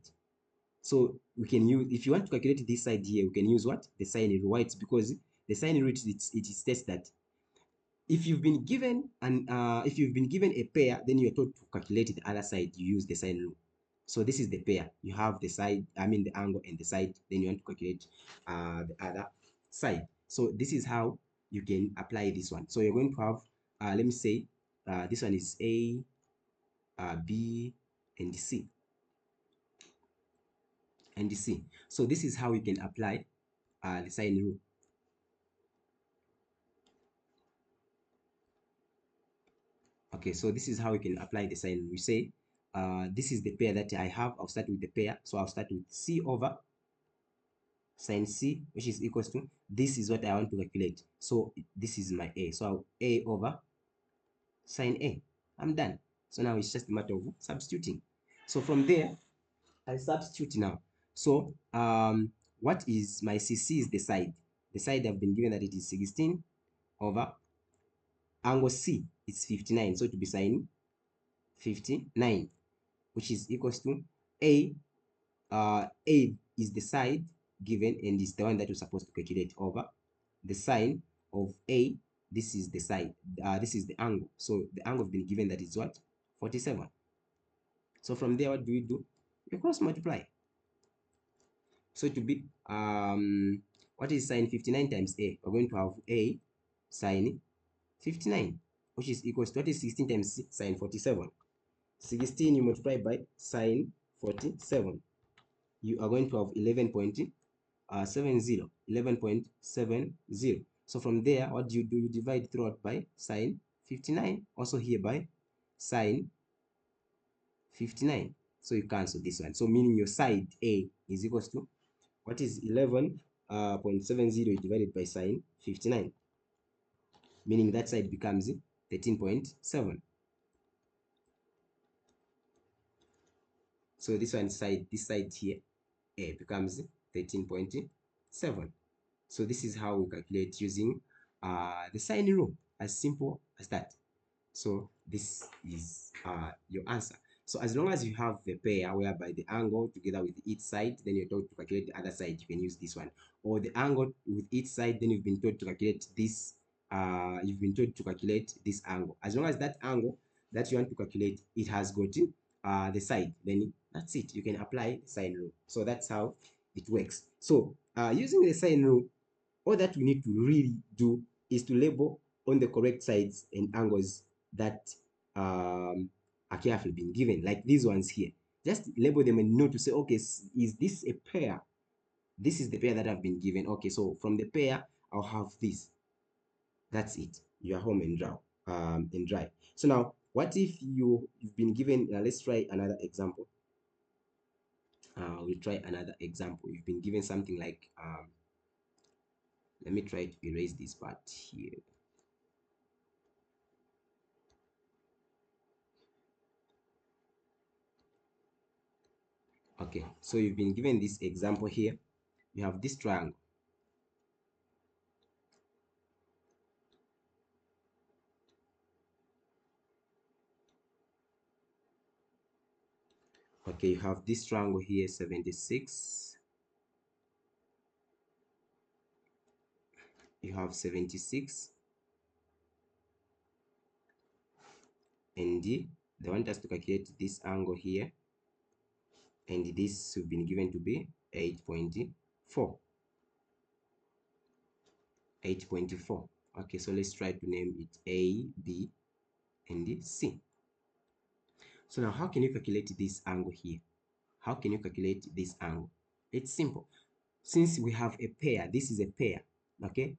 So we can use, if you want to calculate this side here, we can use what? The sine rule. Why? It's because the sine rule, it states that if you've been given a pair, then you're told to calculate the other side. You use the sine rule. So this is the pair. You have the side, the angle and the side. Then you want to calculate the other side. So this is how you can apply this one. So you're going to have, let me say, this one is A, B, and C. And C. So this is how you can apply the sine rule. Okay, so this is how we can apply the sine rule. We say this is the pair that I have. I'll start with the pair. So I'll start with C over sine C, which is equals to, this is what I want to calculate. So this is my A. So A over sine A. I'm done. So now it's just a matter of substituting. So from there, I substitute now. So what is my C? C is the side. The side I've been given that it is 16 over angle C is 59. So to be sine 59, which is equals to A. A is the side given and is the one that you're supposed to calculate over the sine of A. This is the side. This is the angle. So the angle has been given that is what? 47. So from there, what do we do? We cross multiply. So to be what is sine 59 times A? We're going to have A sine 59, which is equals to, what is 16 times sine 47? 16 you multiply by sine 47. You are going to have 11.70. 11.70. So from there, what do? You divide throughout by sine 59. Also here by sine 59. So you cancel this one. So meaning your side A is equals to, what is 11.70 divided by sine 59? Meaning that side becomes 13.7. So this side here, A, becomes 13.7. So this is how we calculate using the sine rule, as simple as that. So this is your answer. So as long as you have the pair whereby the angle together with each side, then you're told to calculate the other side, you can use this one. Or the angle with each side, then you've been told to calculate this, angle. As long as that angle that you want to calculate, it has got the side, then that's it. You can apply the sine rule. So that's how it works. So using the sine rule, all that we need to really do is to label on the correct sides and angles that are carefully been given, like these ones here. Just label them and know to say, okay, is this a pair? This is the pair that I've been given. Okay, so from the pair, I'll have this. That's it. You are home and dry. So now, what if you've been given? Let's try another example. We'll try another example. You've been given something like let me try to erase this part here. Okay, so you've been given this example here. You have this triangle. Okay, you have this triangle here, 76. You have 76, and they want us to calculate this angle here, and this have been given to be 8.4. 8.4. Okay, so let's try to name it A, B, and C. So now, how can you calculate this angle here? How can you calculate this angle? It's simple. Since we have a pair, this is a pair, okay?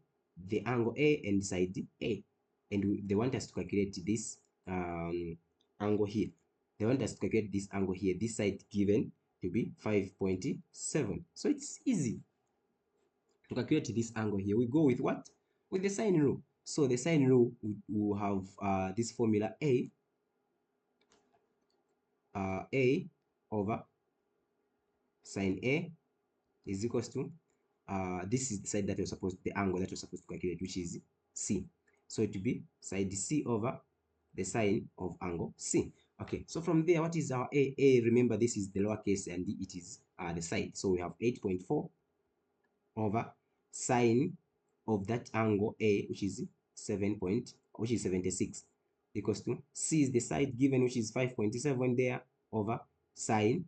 The angle A and side A, and they want us to calculate this angle here. They want us to calculate this angle here, this side given to be 5.7. So it's easy to calculate this angle here. We go with what? With the sine rule. So the sine rule will have this formula A over sine A is equals to this is the side that you're supposed, the angle that you're supposed to calculate, which is C. So it will be side C over the sine of angle C. Okay, so from there, what is our A? A, remember, this is the lowercase and it is the side. So we have 8.4 over sine of that angle A, which is 76, equals to C is the side given, which is 5.7 there, over sine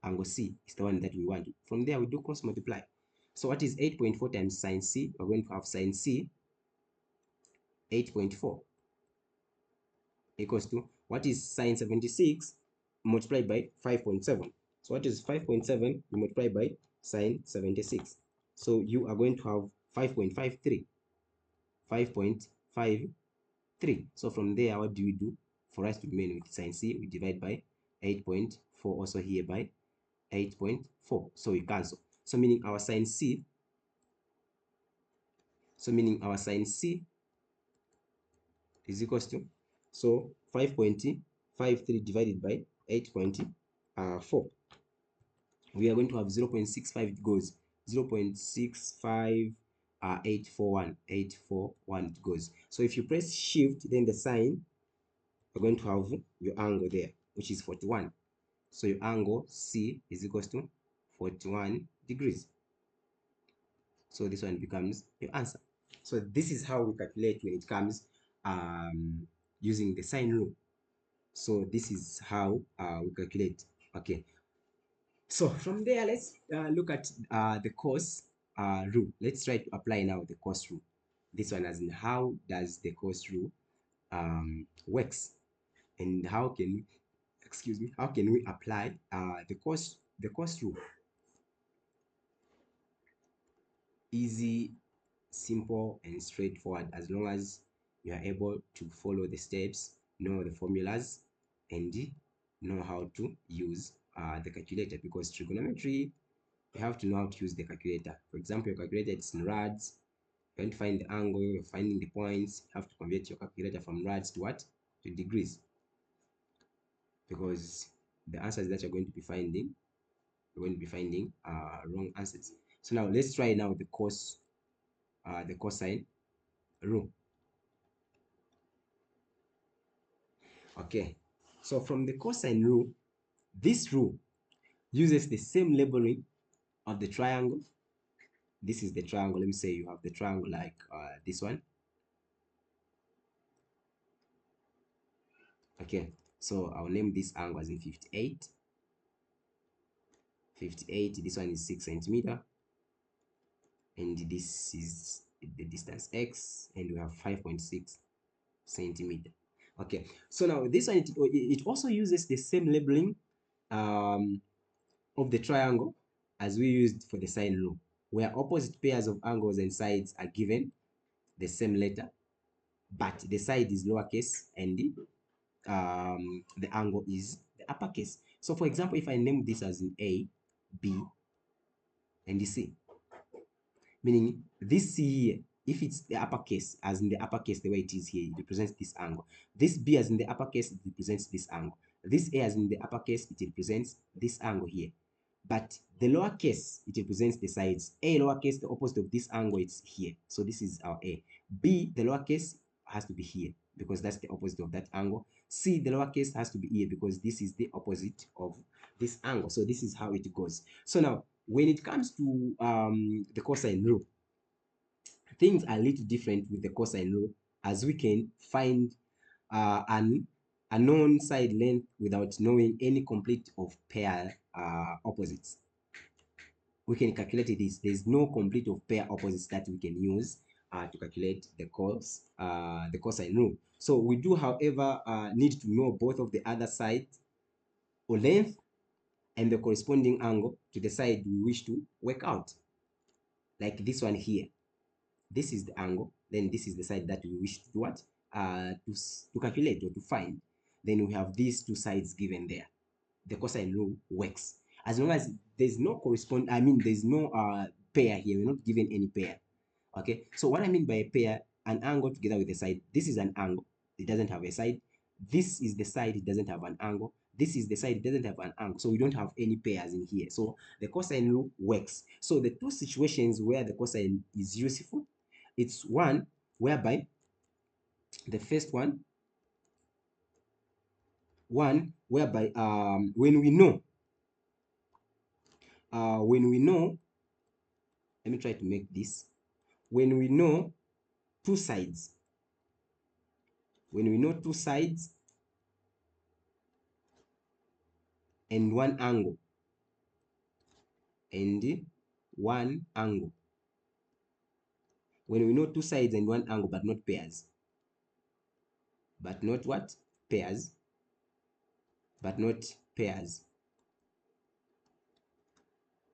angle C is the one that we want. From there, we do cross multiply. So what is 8.4 times sine C? We're going to have sine C 8.4 equals to, what is sine 76 multiplied by 5.7? So what is 5.7 multiplied by sine 76? So you are going to have 5.53. 5.53. So from there, what do we do? For us to remain with sine C, we divide by 8.4, also here by 8.4. So we cancel. So meaning our sine C, is equals to, so 5.53 divided by 8.4. We are going to have 0.65, it goes 0.65 841 it goes. So if you press shift, then the sign, you're going to have your angle there, which is 41. So your angle C is equals to 41 degrees. So this one becomes your answer. So this is how we calculate when it comes using the sine rule. So this is how we calculate. Okay. So from there, let's look at the cos rule. Let's try to apply now the cos rule. This one, as in how does the cos rule works, and how can, excuse me, how can we apply the cos rule? Easy, simple, and straightforward, as long as you are able to follow the steps, know the formulas, and know how to use the calculator, because trigonometry, you have to know how to use the calculator. For example, your calculator is in rads. You want to find the angle, you're finding the points, you have to convert your calculator from rads to what? To degrees. Because the answers that you're going to be finding, wrong answers. So now let's try now the cosine rule. Okay, so from the cosine rule, this rule uses the same labeling of the triangle. This is the triangle. Let me say you have the triangle like this one. Okay, so I'll name this angle as in 58. 58, this one is 6 centimeter, and this is the distance x, and we have 5.6 centimeter. Okay, so now this one, it also uses the same labeling of the triangle as we used for the sine rule, where opposite pairs of angles and sides are given the same letter, but the side is lowercase and the angle is the uppercase. So for example, if I name this as in A, B, and C, meaning this C here, if it's the uppercase, as in the uppercase, the way it is here, it represents this angle. This B as in the uppercase, it represents this angle. This A as in the uppercase, it represents this angle here. But the lowercase, it represents the sides. A lowercase, the opposite of this angle, it's here. So this is our A. B, the lowercase, has to be here. because that's the opposite of that angle. C, the lowercase, has to be here because this is the opposite of this angle. So this is how it goes. So now, when it comes to the cosine rule, things are a little different with the cosine rule, as we can find an unknown side length without knowing any complete of pair opposites. We can calculate this. There's no complete of pair opposites that we can use to calculate the cosine rule. So we do, however, need to know both of the other sides or length and the corresponding angle to the side we wish to work out. Like this one here. This is the angle, then this is the side that we wish to do what? To calculate or to find. Then we have these two sides given there. The cosine rule works. As long as there's no there's no pair here, we're not given any pair. Okay, so what I mean by a pair, an angle together with a side. This is an angle, it doesn't have a side. This is the side, it doesn't have an angle. This is the side, it doesn't have an angle. So we don't have any pairs in here. So the cosine rule works. So the two situations where the cosine is useful, it's one whereby the first one whereby when we know let me try to make this. When we know two sides, and one angle, when we know two sides and one angle but not pairs,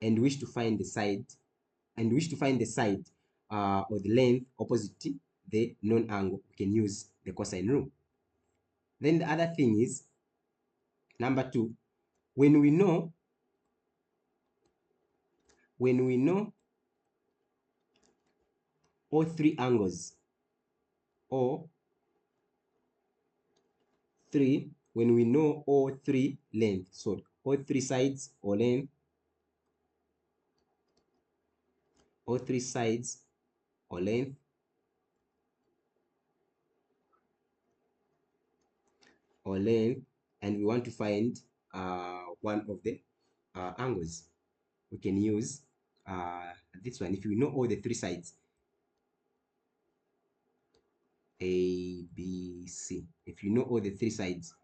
and wish to find the side or the length opposite the known angle, we can use the cosine rule. Then the other thing is number two, when we know all three angles, when we know all three lengths, so all three sides or length, and we want to find one of the angles, we can use this one. If we know all the three sides, A, B, C, if you know all the three sides,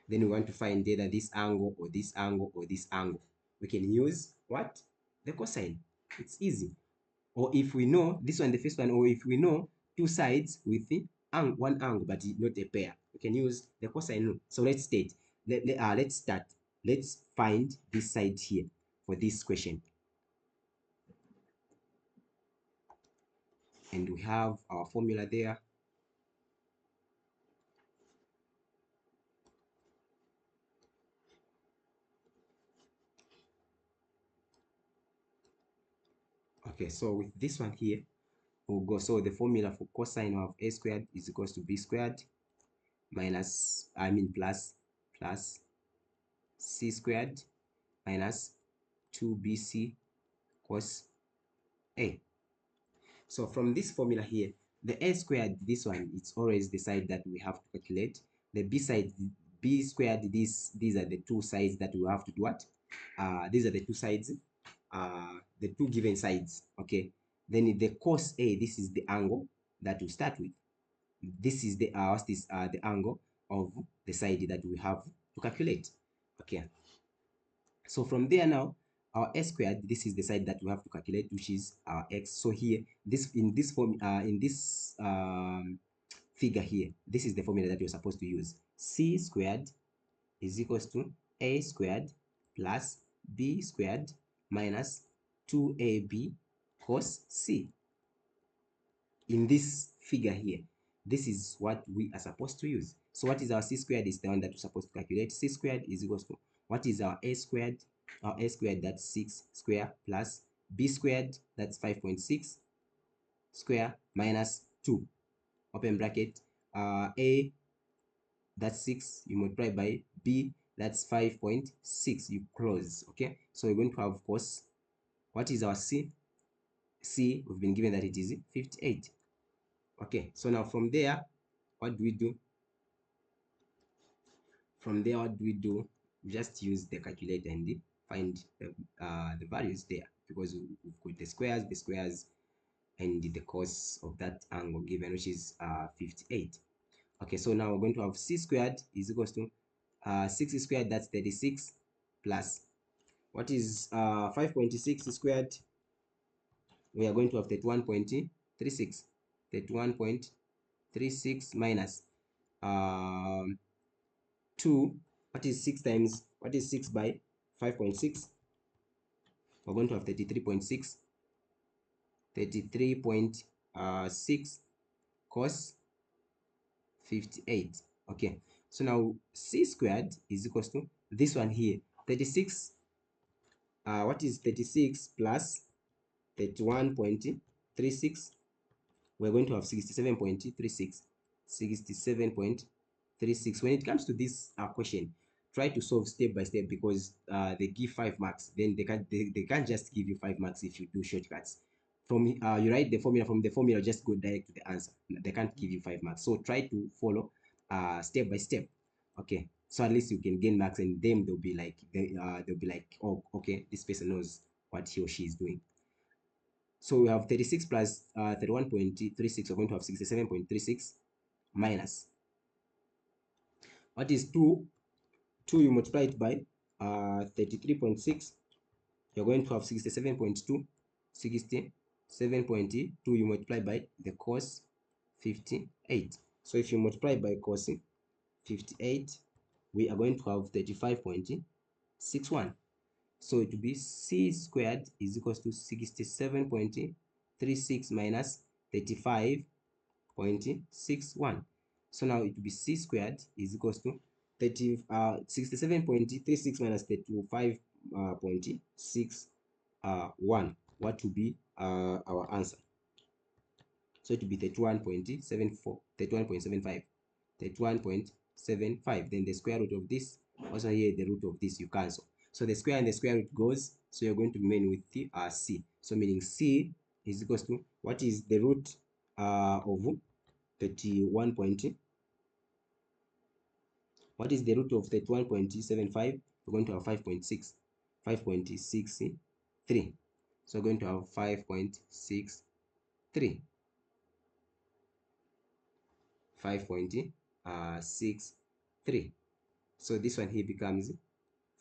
then we want to find either this angle or this angle or this angle, we can use what? The cosine. It's easy. Or if we know this one, the first one, or if we know two sides with one angle but not a pair, we can use the cosine rule. So let's state, let's start. Let's find this side here for this question. And we have our formula there. Okay, so with this one here, we'll go. So the formula for cosine of a squared is equals to b squared minus, plus c squared minus 2bc cos a. So from this formula here, the a squared, this one, it's always the side that we have to calculate. The b side, b squared, these are the two sides that we have to do what? These are the two sides, the two given sides, okay? Then the cos a, this is the angle that we start with. This is the the angle of the side that we have to calculate, okay? So from there now, our s squared, this is the side that we have to calculate, which is our x. So here, in this figure here, this is the formula that you're supposed to use. C squared is equals to a squared plus b squared minus 2ab cos c. In this figure here, this is what we are supposed to use. So what is our c squared? Is the one that we're supposed to calculate. C squared is equals to, what is our a squared? Our a squared, that's 6 square, plus b squared, that's 5.6 square, minus 2, open bracket, a, that's 6, you multiply by b, that's 5.6, you close, okay? So we're going to have cos, what is our c? C, we've been given that it is 58. Okay, so now from there, what do we do? From there, what do we do? Just use the calculator and find the values there, because we've got the squares, and the cos of that angle given, which is 58. Okay, so now we're going to have c squared is equals to 6 squared, that's 36, plus what is 5.6 squared? We are going to have 31.36. 31.36 minus 2. What is 6 times? What is 6 by 5.6? We're going to have 33.6. 33.6 cos 58. Okay, so now c squared is equals to this one here, 36. What is 36 plus 31.36? We're going to have 67.36. 67.36. When it comes to this question, try to solve step by step, because they give 5 marks. Then they can't just give you 5 marks if you do shortcuts. From you write the formula, from the formula just go direct to the answer. They can't give you 5 marks. So try to follow step by step. Okay, so at least you can gain marks, and then they'll be like oh, okay, this person knows what he or she is doing. So we have 36 plus 31.36. We're going to have 67.36 minus, what is 2? 2 you multiply it by 33.6. You're going to have 67.2. 67.2 you multiply by the cos 58. So if you multiply by cos 58, we are going to have 35.61. So it will be c squared is equals to 67.36 minus 35.61. So now it will be c squared is equals to 67.36 minus 35.61. What will be our answer? So it will be 31.74, 31.75, 31.75. Then the square root of this, also here the root of this you cancel. So the square and the square root goes, so you're going to remain with the c. So meaning c is equals to, what is the root of 31 point, what is the root of 31.75? We're going to have 5.6, 5.63. So we're going to have 5.63, 5.63. So this one here becomes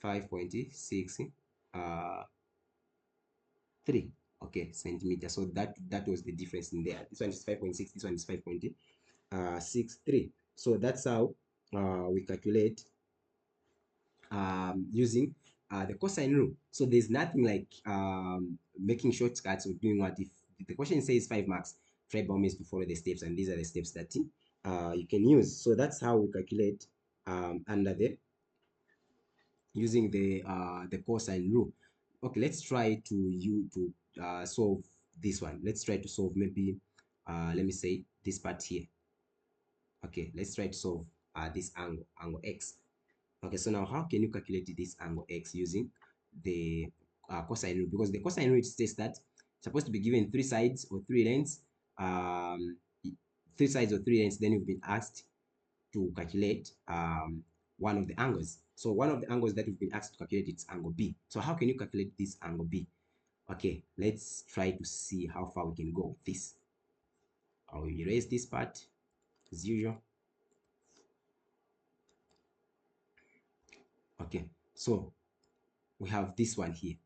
5.63, okay, centimeter. So that was the difference in there. This one is 5.6, this one is 5.63. So that's how we calculate using the cosine rule. So there's nothing like making shortcuts or doing what. If the question says 5 marks, try by means to follow the steps, and these are the steps that you can use. So that's how we calculate under the using the cosine rule. Okay, let's try to solve this one. Let's try to solve maybe let me say this part here. Okay, let's try to solve this angle x. Okay, so now how can you calculate this angle x using the cosine rule? Because the cosine rule states that it's supposed to be given 3 sides or 3 lengths, 3 sides or 3 lengths. Then you've been asked to calculate one of the angles. So one of the angles that you've been asked to calculate is angle B. So how can you calculate this angle B? Okay, let's try to see how far we can go with this. I'll erase this part as usual. Okay, so we have this one here.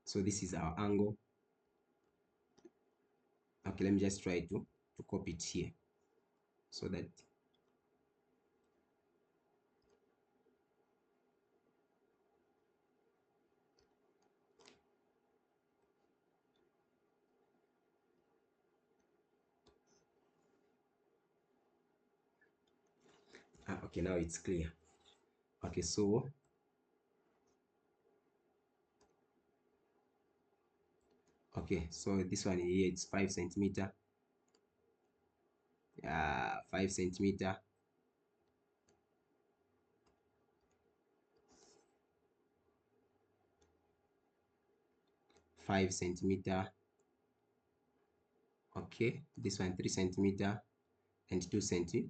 So this is our angle. Okay, let me just try to copy it here so that okay, now it's clear. Okay, so this one here, it's 5 centimeter, 5 centimeter, 5 centimeter, Okay, this one 3 centimeter and 2 centimeter,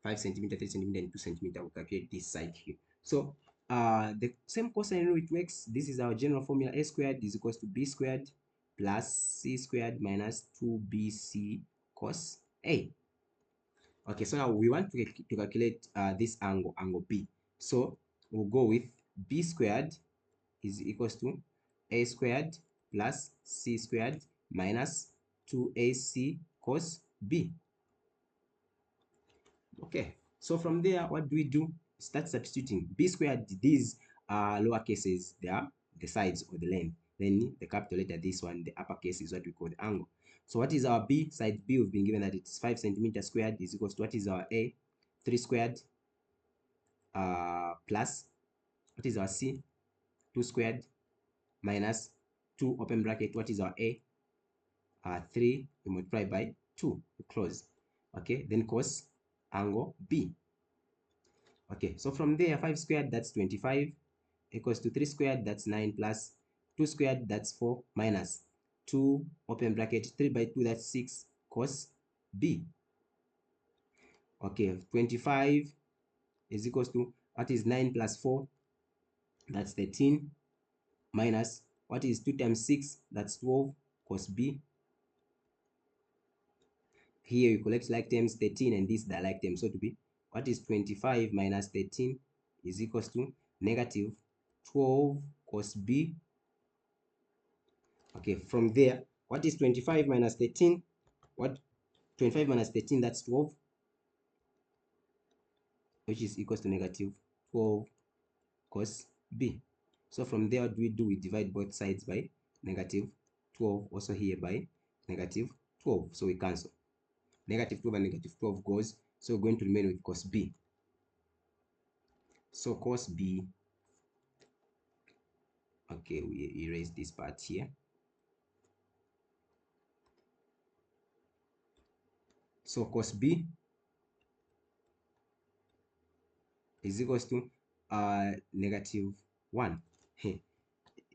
5 centimeter, 3 centimeter, and 2 centimeter. We calculate this side here. So the same cosine rule, it works. This is our general formula. A squared is equals to b squared plus c squared minus 2bc cos a. Okay, so now we want to calculate this angle B. So we'll go with B squared is equals to A squared plus C squared minus 2AC cos B. Okay, so from there, what do we do? Start substituting. B squared, these are lower cases, they are the sides or the length. Then the capital letter, this one, the upper case is what we call the angle. So what is our B? Side B, we've been given that it's 5 centimeter squared is equals to what is our A? 3 squared plus what is our C? 2 squared minus 2 open bracket, what is our A? 3 we multiply by 2 to close. Okay, then cos angle B. Okay, so from there 5 squared, that's 25, equals to 3 squared, that's 9, plus 2 squared, that's 4, minus 2 open bracket, 3 by 2, that's 6 cos B. Okay, 25 is equals to what is 9 plus 4, that's 13, minus what is 2 times 6, that's 12 cos B. Here you collect like terms, 13, and this the like term. So to be, what is 25 minus 13 is equals to negative 12 cos B. Okay, from there, what is 25 minus 13? What 25 minus 13, that's 12, which is equals to negative 12 cos B. So from there, what do we do? We divide both sides by negative 12, also here by negative 12. So we cancel. Negative 12 and negative 12 goes, so we're going to remain with cos B. So cos B, okay, we erase this part here. So cos B is equals to negative 1.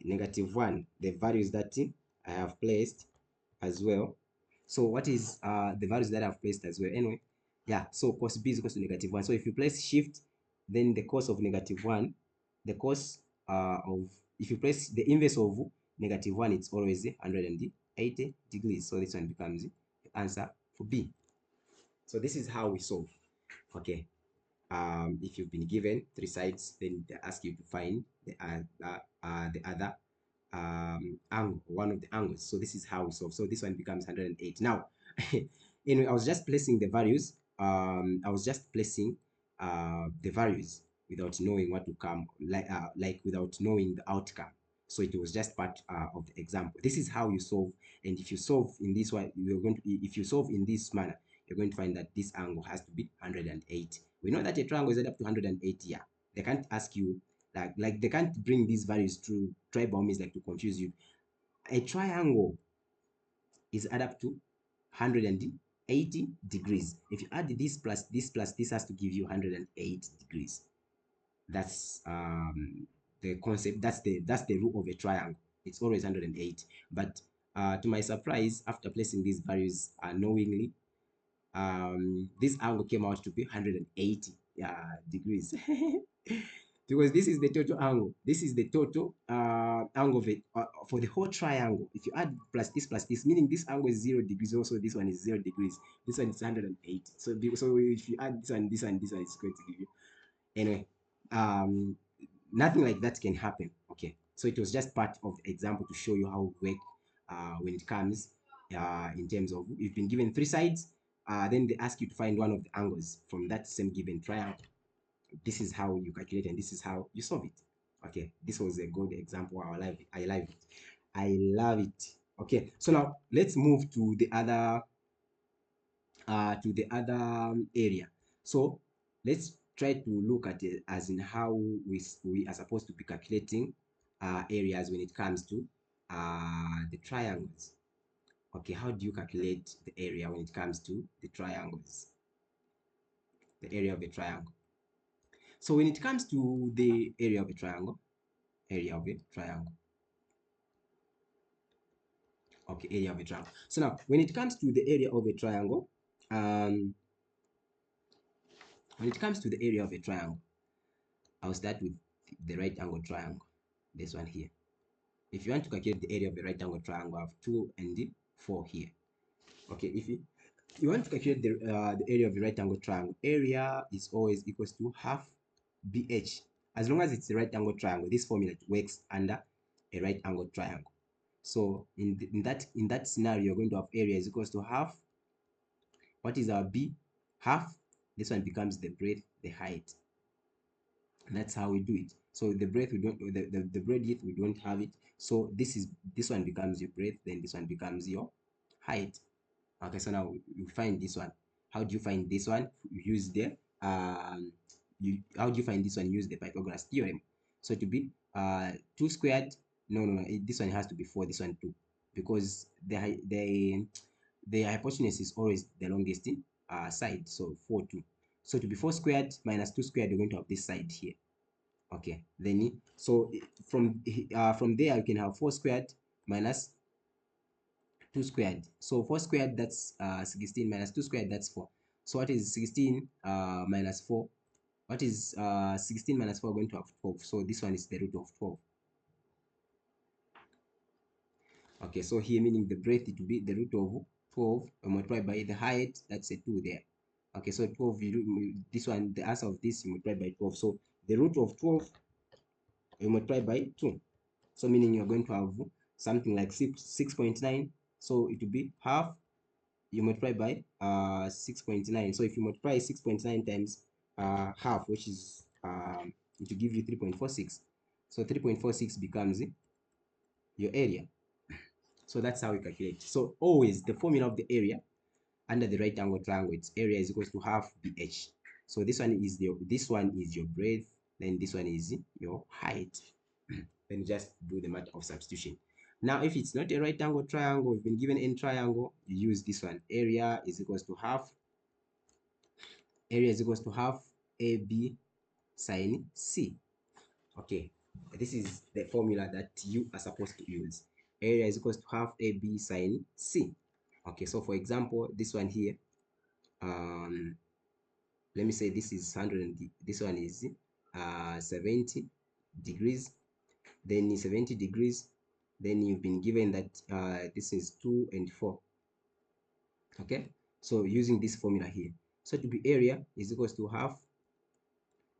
Negative 1, the values that I have placed as well. So what is the values that I've placed as well? Anyway, yeah, so cos B is equals to negative 1. So if you place shift, then the cos of negative 1, the cos of, if you place the inverse of negative 1, it's always 180 degrees. So this one becomes the answer for B. So this is how we solve. Okay. If you've been given 3 sides, then they ask you to find the other angle, one of the angles. So this is how we solve. So this one becomes 108. Now, anyway, I was just placing the values. I was just placing the values without knowing what to come, like without knowing the outcome. So it was just part of the example. This is how you solve. And if you solve in this way, you're going to, if you solve in this manner, you're going to find that this angle has to be 108. We know that a triangle is up to 108 here. They can't ask you, like they can't bring these values to try by means like to confuse you. A triangle is add up to 180 degrees. If you add this plus this has to give you 108 degrees. That's the concept. That's the rule of a triangle. It's always 108. But to my surprise, after placing these values knowingly, this angle came out to be 180 degrees. Because this is the total angle. This is the total angle of it for the whole triangle. If you add plus this, meaning this angle is 0 degrees, also this one is 0 degrees, this one is 180. So if you add this one, this one, this one, it's going to give you, anyway, nothing like that can happen. Okay, so it was just part of the example to show you how it works when it comes in terms of, you've been given 3 sides, then they ask you to find one of the angles from that same given triangle. This is how you calculate and this is how you solve it. Okay, this was a good example. I love it. Okay, so now let's move to the other area. So let's try to look at it as in how we are supposed to be calculating areas when it comes to the triangles. Okay, how do you calculate the area when it comes to the triangles? The area of a triangle. So when it comes to the area of a triangle, Okay, area of a triangle. So now, when it comes to the area of a triangle, um, when it comes to the area of a triangle, I'll start with the right angle triangle. This one here. If you want to calculate the area of a right angle triangle, I have 2 and 4 here. Okay, if you want to calculate the area of a right angle triangle, area is always equals to half BH. As long as it's a right angle triangle, this formula works under a right angle triangle. So in that scenario, you're going to have area is equals to half. What is our B? Half. This one becomes the breadth, the height. And that's how we do it. So the breadth we don't the breadth we don't have it. So this one becomes your breadth, then this one becomes your height. Okay, so now you find this one. How do you find this one? You use the how do you find this one? Use the Pythagoras theorem. So to be 2 squared, no, this one has to be 4, this one 2, because the hypotenuse is always the longest side, so 4 2. So to be 4 squared minus 2 squared, you're going to have this side here. Okay, then so from there you can have 4 squared minus 2 squared. So 4 squared, that's 16, minus 2 squared, that's 4. So what is 16 minus 4? What is 16 minus 4 going to have 12? So this one is the root of 12. Okay, so here meaning the breadth, it will be the root of 12 multiplied by the height, that's a 2 there. Okay, so 12, this one, the answer of this, you multiply by 12. So the root of 12, you multiply by 2. So meaning you're going to have something like 6.9. So it will be half, you multiply by 6.9. So if you multiply 6.9 times half, which is it will give you 3.46. So 3.46 becomes your area. So that's how we calculate. So always the formula of the area under the right angle triangle, its area is equals to half BH. So this one is your breadth, then this one is your height. Then just do the matter of substitution. Now, if it's not a right angle triangle, we've been given any triangle, you use this one. Area is equals to half AB sine C. Okay, this is the formula that you are supposed to use. Area is equals to half AB sine C. Okay, so for example, this one here, let me say this is 100, this one is 70 degrees, then 70 degrees, then you've been given that this is 2 and 4. Okay, so using this formula here, so to be area is equals to half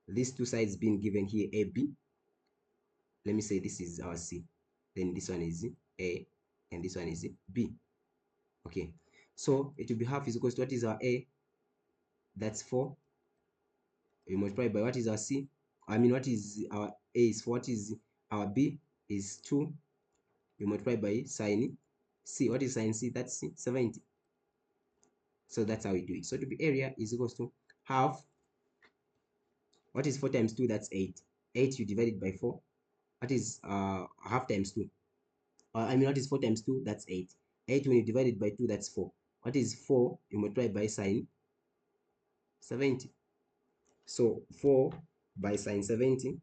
these two sides being given here AB. Let me say this is our C, then this one is A, and this one is B. Okay, so it will be half is equals to what is our A? That's 4. You multiply by what is our C? I mean, what is our A is 4. What is our B is 2. You multiply by sine C. What is sine C? That's 70. So that's how we do it. So to be area is equals to half. What is 4 times 2? That's 8. 8 you divide it by 4. What is half times 2? I mean, what is 4 times 2? That's 8. 8 when you divide it by 2, that's 4. What is 4? You multiply by sine 70. So 4 by sine 70,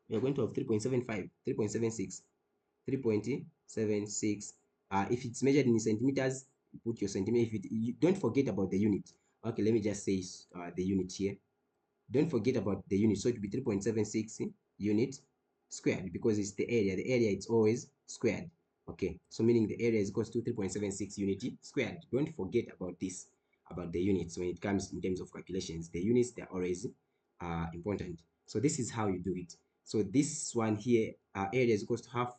you're going to have 3.75, 3.76, 3.76. If it's measured in centimeters, you put your centimeter. You don't forget about the unit. Okay, let me just say the unit here. Don't forget about the unit. So it will be 3.76 unit squared, because it's the area. The area it's always squared. Okay, so meaning the area is equals to 3.76 unit squared. Don't forget about this, about the units when it comes in terms of calculations. The units, they're always important. So this is how you do it. So this one here, area is equals to half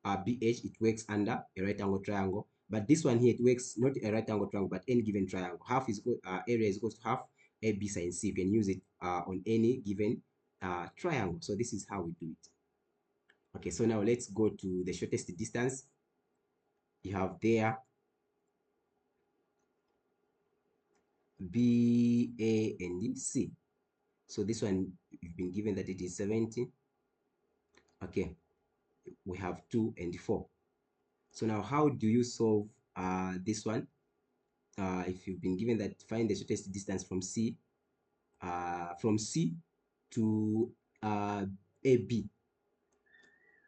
BH. It works under a right angle triangle. But this one here, it works not a right angle triangle, but any given triangle. Half is area is equals to half AB sine C. You can use it on any given triangle. So this is how we do it. Okay, so now let's go to the shortest distance. You have there B, A, and C. So this one, you've been given that it is 70. Okay, we have 2 and 4. So now how do you solve this one? If you've been given that, find the shortest distance from C to AB.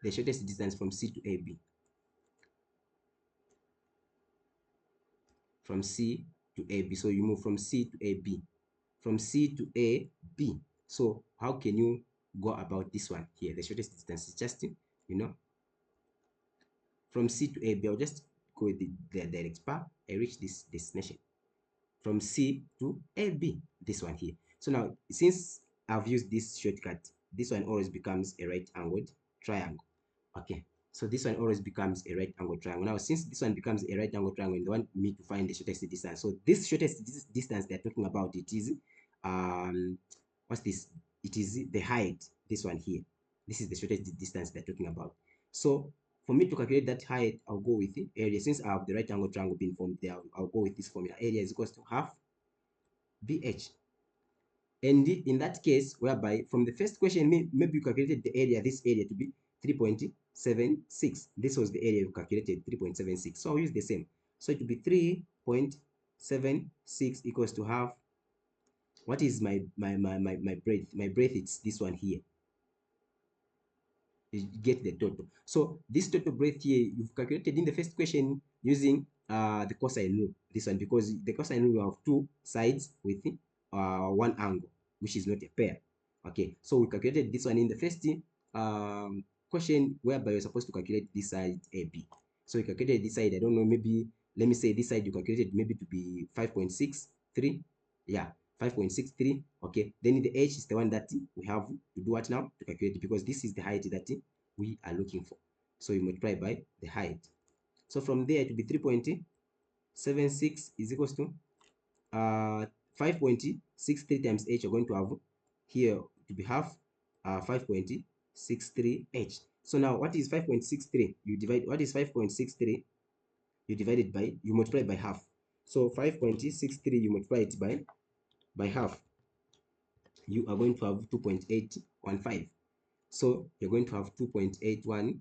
The shortest distance from C to AB. from C to AB. So you move from C to AB, from C to AB. So how can you go about this one here? The shortest distance is just, you know, from C to AB. I'll just go with the direct path. I reach this destination from C to AB, this one here. So now, since I've used this shortcut, this one always becomes a right angled triangle. Okay, so this one always becomes a right angled triangle. Now, since this one becomes a right angled triangle and they want me to find the shortest distance, so this shortest distance they're talking about, it is, what's this? It is the height, this one here. This is the shortest distance they're talking about. So for me to calculate that height, I'll go with the area. Since I have the right angle triangle being formed there, I'll go with this formula. Area is equals to half BH. And in that case, whereby from the first question, maybe you calculated the area, this area to be 3.76. This was the area you calculated, 3.76. So I'll use the same. So it will be 3.76 equals to half. What is my breadth? My breadth, it's this one here. You get the total. So this total breadth here, you've calculated in the first question using the cosine rule. This one, because the cosine rule, you have two sides with one angle, which is not a pair. Okay, so we calculated this one in the first question, whereby you're supposed to calculate this side AB. So we calculated this side, I don't know, maybe, let me say this side you calculated maybe to be 5.63. Yeah, 5.63. Okay, then the h is the one that we have to do what now, to calculate, because this is the height that we are looking for. So you multiply by the height. So from there, it will be 3.76 is equals to 5.63 times h. You're going to have here to be half 5.63 h. So now, what is 5.63? You divide, what is 5.63? You divide it by, you multiply by half. So 5.63, you multiply it by half, you are going to have 2.815. So you're going to have 2.815.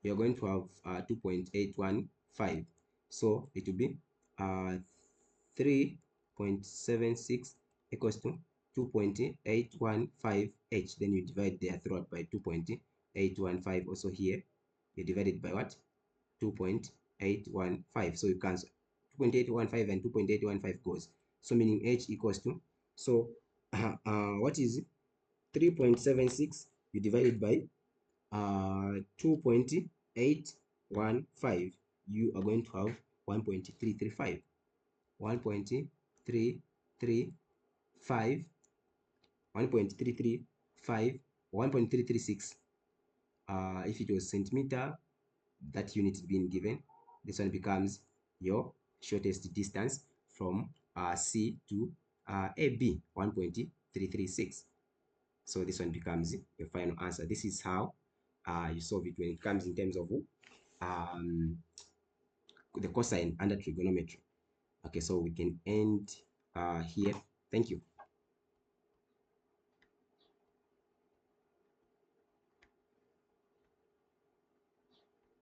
You're going to have 2.815. So it will be 3.76 equals to 2.815h. Then you divide there throughout by 2.815. Also here, you divide it by what? 2.815. So you cancel 2.815 and 2.815 goes. So meaning h equals to, so what is 3.76? You divide it by 2.815. You are going to have 1.335. 1.335, 1.335, 1.336. If it was centimeter, that unit being given, this one becomes your shortest distance from C to AB, 1.336. So this one becomes your final answer. This is how you solve it when it comes in terms of um, the cosine under trigonometry. Okay, so we can end here. Thank you.